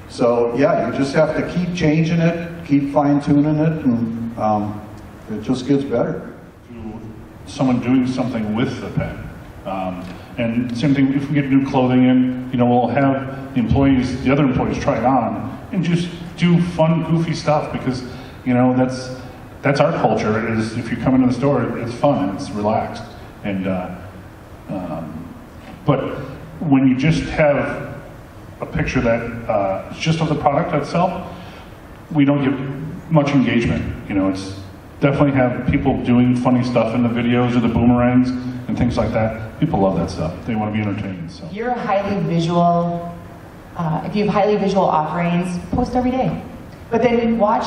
So yeah, you just have to keep changing it, keep fine tuning it, and it just gets better. To someone doing something with the pen. And same thing, if we get new clothing in, you know, we'll have the other employees try it on and just do fun, goofy stuff, because, you know, that's our culture. Is if you come into the store, it's fun and it's relaxed. And but when you just have a picture that just of the product itself, we don't get much engagement. You know, it's definitely have people doing funny stuff in the videos or the boomerangs and things like that. People love that stuff. They want to be entertained. So. If you have highly visual offerings, post every day. But then watch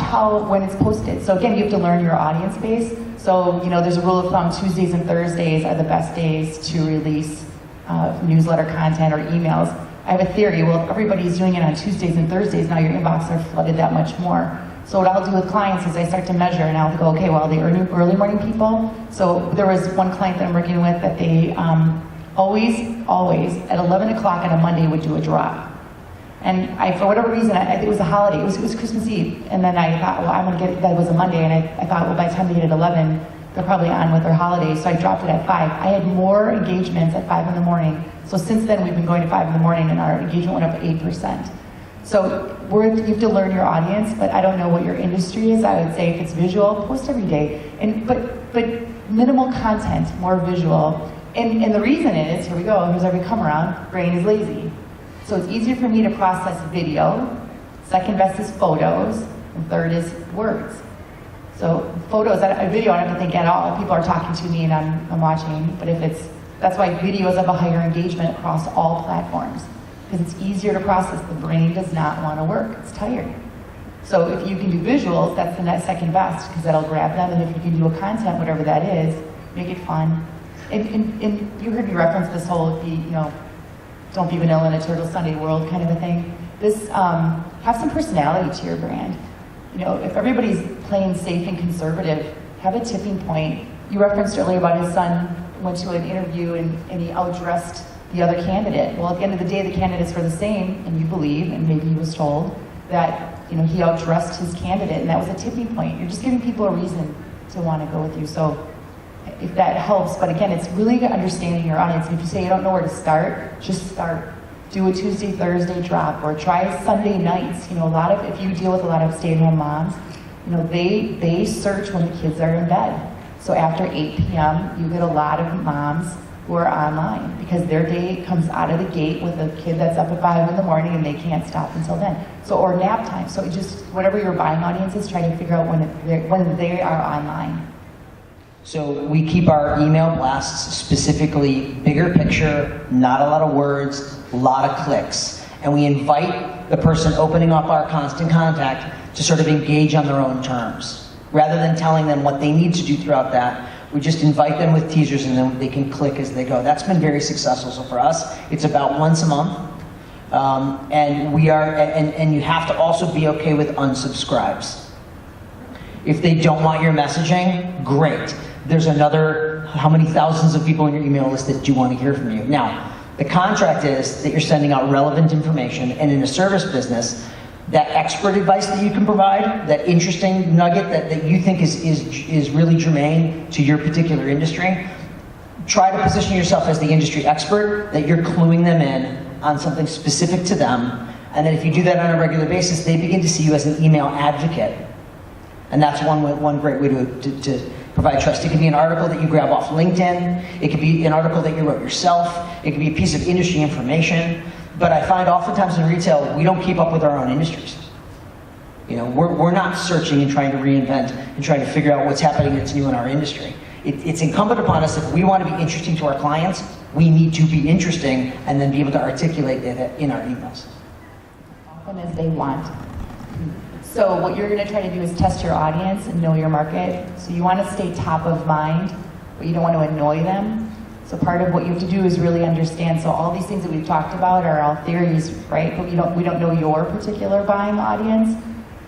when it's posted. So again, you have to learn your audience base. So, you know, there's a rule of thumb, Tuesdays and Thursdays are the best days to release newsletter content or emails. I have a theory, well, if everybody's doing it on Tuesdays and Thursdays, now your inbox are flooded that much more. So what I'll do with clients is I start to measure, and I'll go, okay, well, the early morning people. So there was one client that I'm working with that they always at 11 o'clock on a Monday would do a drop. And for whatever reason, I think it was a holiday, it was Christmas Eve. And then I thought, well, I'm gonna get, that was a Monday, and I thought, well, by the time they get at 11, they're probably on with their holidays, so I dropped it at 5. I had more engagements at 5 in the morning. So since then, we've been going to 5 in the morning, and our engagement went up 8%. So you have to learn your audience, but I don't know what your industry is. I would say if it's visual, post every day. But minimal content, more visual. And the reason is, here we go, here's our come around, brain is lazy. So it's easier for me to process video, second best is photos, and third is words. So photos, a video I don't have to think at all. People are talking to me and I'm watching, but that's why videos have a higher engagement across all platforms. Because it's easier to process. The brain does not want to work, it's tired. So if you can do visuals, that's the second best, because that'll grab them, and if you can do a content, whatever that is, make it fun. And you heard me reference this whole, don't be vanilla in a turtle Sunday world kind of a thing. This, have some personality to your brand. You know, if everybody's playing safe and conservative, have a tipping point. You referenced earlier about his son went to an interview and he outdressed the other candidate. Well, at the end of the day, the candidates were the same, and you believe, and maybe he was told, that he outdressed his candidate, and that was a tipping point. You're just giving people a reason to want to go with you. So if that helps, but again, it's really understanding your audience. And if you say you don't know where to start, just start. Do a Tuesday, Thursday drop, or try Sunday nights. If you deal with a lot of stay-at-home moms, they search when the kids are in bed. So after 8 p.m., you get a lot of moms who are online because their day comes out of the gate with a kid that's up at 5 in the morning and they can't stop until then. So, or nap time. So just whatever your buying audience is, try to figure out when they are online. So we keep our email blasts specifically bigger picture, not a lot of words, a lot of clicks. And we invite the person opening up our constant contact to sort of engage on their own terms. Rather than telling them what they need to do throughout that, we just invite them with teasers and then they can click as they go. That's been very successful. So for us, it's about once a month. And you have to also be okay with unsubscribes. If they don't want your messaging, great. There's another, how many thousands of people on your email list that do want to hear from you. Now, the contract is that you're sending out relevant information, and in a service business, that expert advice that you can provide, that interesting nugget that you think is really germane to your particular industry, try to position yourself as the industry expert, that you're cluing them in on something specific to them, and then if you do that on a regular basis, they begin to see you as an email advocate. And that's one great way to provide trust. It could be an article that you grab off LinkedIn. It could be an article that you wrote yourself. It could be a piece of industry information. But I find oftentimes in retail, we don't keep up with our own industries. We're not searching and trying to reinvent and trying to figure out what's happening that's new in our industry. It's incumbent upon us, if we want to be interesting to our clients, we need to be interesting and then be able to articulate that in our emails. Often as they want. So what you're going to try to do is test your audience and know your market. So you want to stay top of mind, but you don't want to annoy them. So part of what you have to do is really understand. So all these things that we've talked about are all theories, right? But we don't know your particular buying audience.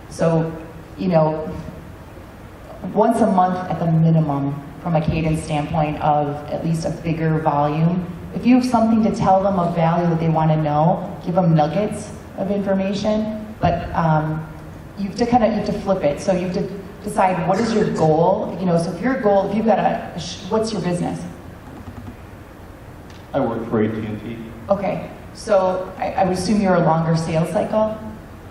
So, once a month at the minimum, from a cadence standpoint of at least a bigger volume, if you have something to tell them of value that they want to know, give them nuggets of information, but you have to flip it. So you have to decide what is your goal. So if your goal, if you've got what's your business? I work for AT&T. Okay, so I would assume you're a longer sales cycle?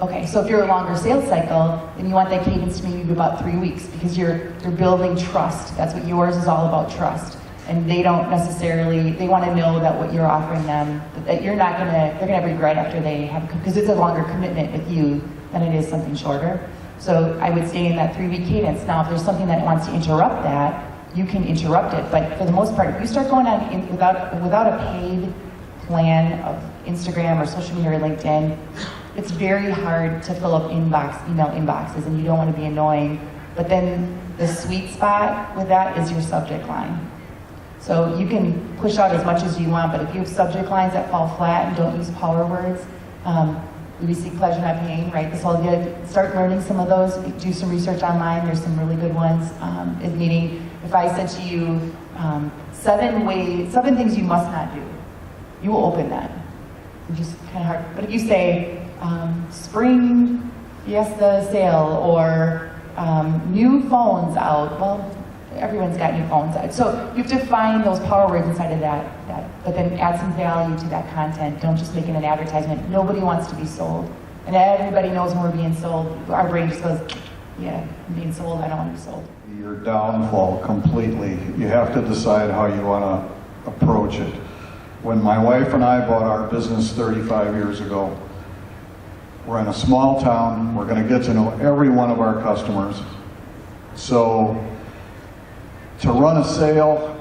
Okay, so if you're a longer sales cycle, then you want that cadence to maybe be about 3 weeks because you're building trust. That's what yours is all about, trust. And they don't necessarily, they want to know that what you're offering them, that you're not going to, they're going to have regret after they have, because it's a longer commitment with you than it is something shorter. So I would stay in that 3-week cadence. Now, if there's something that wants to interrupt that, you can interrupt it. But for the most part, if you start going on without a paid plan of Instagram or social media or LinkedIn, it's very hard to fill up email inboxes, and you don't want to be annoying. But then the sweet spot with that is your subject line. So you can push out as much as you want, but if you have subject lines that fall flat and don't use power words, we seek pleasure not pain, right? This whole idea, start learning some of those, do some research online, there's some really good ones. Meaning, if I said to you, 7 things you must not do, you will open that. It's just kind of hard. But if you say, spring Fiesta sale, or new phones out, well, everyone's got new phones out. So you have to find those power words inside of that, but then add some value to that content. Don't just make it an advertisement. Nobody wants to be sold. And everybody knows when we're being sold. Our brain just goes, yeah, I'm being sold, I don't want to be sold. Your downfall completely. You have to decide how you want to approach it. When my wife and I bought our business 35 years ago, we're in a small town. We're going to get to know every one of our customers. So to run a sale,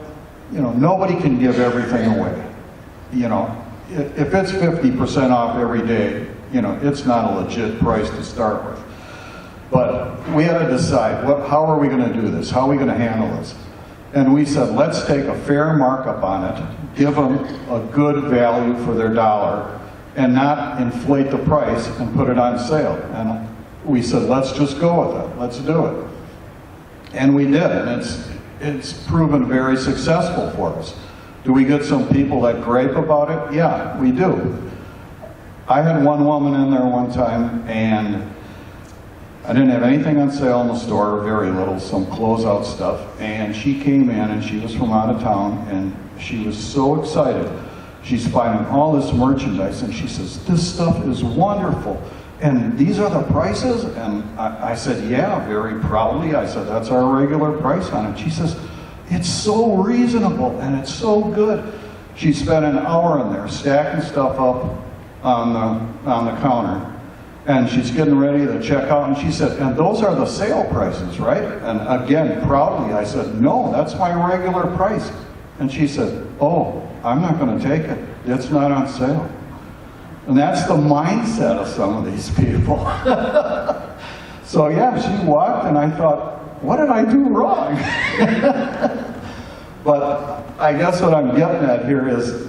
nobody can give everything away. If it's 50% off every day, it's not a legit price to start with. But we had to decide, how are we going to do this? How are we going to handle this? And we said, let's take a fair markup on it, give them a good value for their dollar, and not inflate the price and put it on sale. And we said, let's just go with it. Let's do it. And we did, and it's proven very successful for us. Do we get some people that gripe about it? Yeah, we do. I had one woman in there one time, and I didn't have anything on sale in the store, very little, some closeout stuff, and she came in, and she was from out of town, and she was so excited. She's finding all this merchandise, and she says, this stuff is wonderful, and these are the prices? And I said, yeah, very proudly. I said, that's our regular price on it. She says, it's so reasonable, and it's so good. She spent an hour in there stacking stuff up on the counter, and she's getting ready to check out, and she said, and those are the sale prices, right? And again, proudly, I said, no, that's my regular price. And she said, oh, I'm not going to take it. It's not on sale. And that's the mindset of some of these people. So yeah, she walked, and I thought, what did I do wrong? But I guess what I'm getting at here is,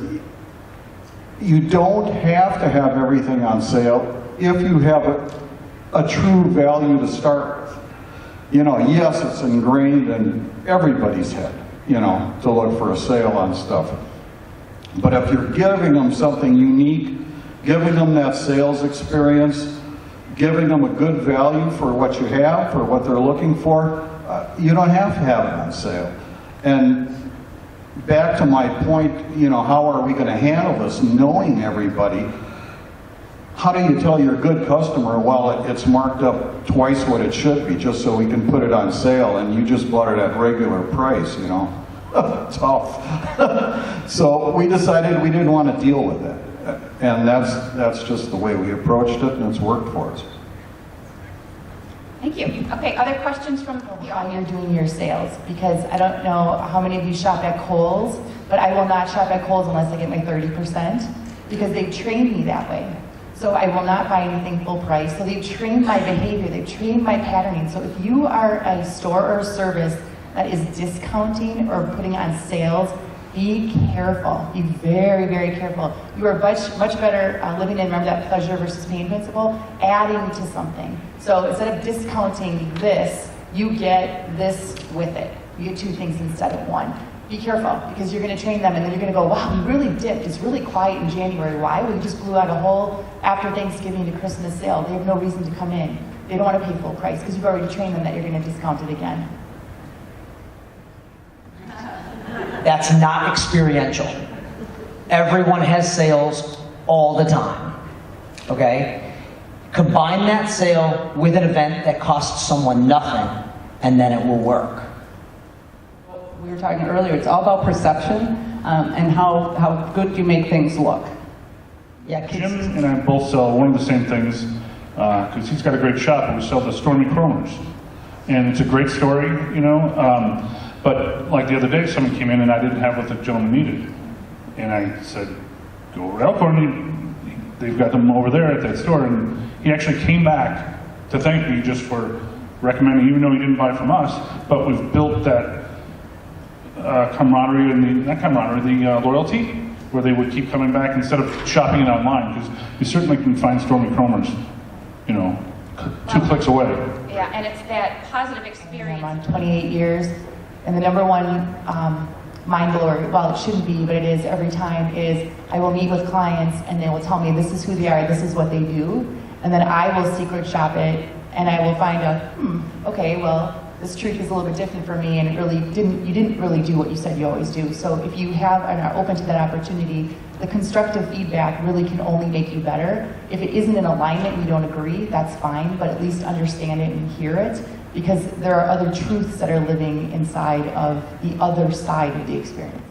you don't have to have everything on sale if you have a true value to start with. Yes, it's ingrained in everybody's head, to look for a sale on stuff. But if you're giving them something unique, giving them that sales experience, giving them a good value for what you have, for what they're looking for, you don't have to have it on sale. And back to my point, how are we going to handle this, knowing everybody? How do you tell your good customer, well, it's marked up twice what it should be, just so we can put it on sale, and you just bought it at regular price, Tough. So we decided we didn't want to deal with that. And that's just the way we approached it, and it's worked for us. Thank you. Okay, other questions from the How you're audience? doing your sales, because I don't know how many of you shop at Kohl's, but I will not shop at Kohl's unless I get my 30%, because they've trained me that way. So I will not buy anything full price. So they've trained my behavior, they've trained my patterning. So if you are a store or a service that is discounting or putting on sales, be careful. Be very, very careful. You are much better living in, remember that pleasure versus pain principle, adding to something. So instead of discounting this, you get this with it. You get two things instead of one. be careful, because you're going to train them and then you're going to go, wow, we really dipped. It's really quiet in January. Why? Well, you just blew out a whole after Thanksgiving to Christmas sale. They have no reason to come in. They don't want to pay full price because you've already trained them that you're going to discount it again. That's not experiential. Everyone has sales all the time, okay? Combine that sale with an event that costs someone nothing, and then it will work. We were talking earlier, it's all about perception and how good you make things look. Yeah, Jim and I both sell one of the same things, because he's got a great shop, and we sell the Stormy Chromers. And it's a great story, you know, but like the other day, someone came in and I didn't have what the gentleman needed. And I said, go over to Elkhorn, they've got them over there at that store. And he actually came back to thank me just for recommending, even though he didn't buy from us, but we've built that camaraderie and the loyalty, where they would keep coming back instead of shopping it online, because you certainly can find Stormy Chromers, you know, 2 clicks away. Yeah, and it's that positive experience. I'm on 28 years, and the number one mind blower, well, it shouldn't be, but it is every time, is I will meet with clients and they will tell me this is who they are, this is what they do, and then I will secret shop it and I will find out, okay, well, this truth is a little bit different for me, and you didn't really do what you said you always do. So if you have and are open to that opportunity, the constructive feedback really can only make you better. If it isn't in alignment, you don't agree, that's fine, but at least understand it and hear it, because there are other truths that are living inside of the other side of the experience.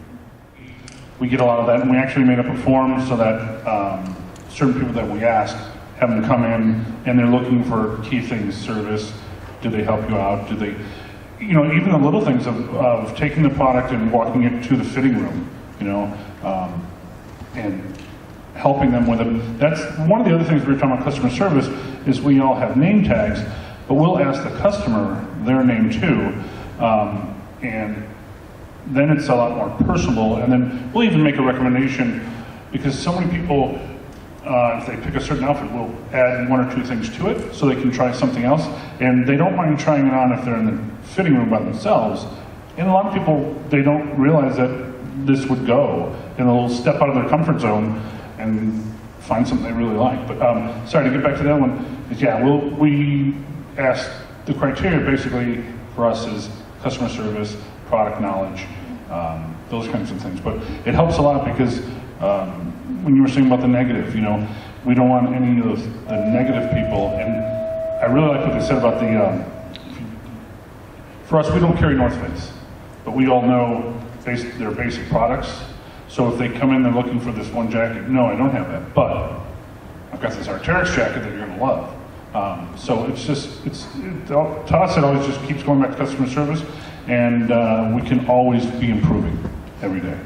We get a lot of that, and we actually made up a form so that certain people that we ask have them come in, and they're looking for key things: service, do they help you out, do they, you know, even the little things of taking the product and walking it to the fitting room, you know, and helping them with it. That's one of the other things we were talking about customer service, is we all have name tags, but we'll ask the customer their name too, and then it's a lot more personable, and then we'll even make a recommendation, because so many people, if they pick a certain outfit, we'll add 1 or 2 things to it so they can try something else, and they don't mind trying it on if they're in the fitting room by themselves. And a lot of people, they don't realize that this would go, and they'll step out of their comfort zone and find something they really like. But sorry, to get back to that one, is yeah, we ask, the criteria basically for us is customer service, product knowledge, those kinds of things. But it helps a lot, because when you were saying about the negative, you know, we don't want any of the negative people. And I really like what they said about for us, we don't carry North Face, but we all know their basic products. So if they come in, they're looking for this one jacket, no, I don't have that, but I've got this Arc'teryx jacket that you're gonna love. So it's just, to us, it always just keeps going back to customer service, and we can always be improving every day.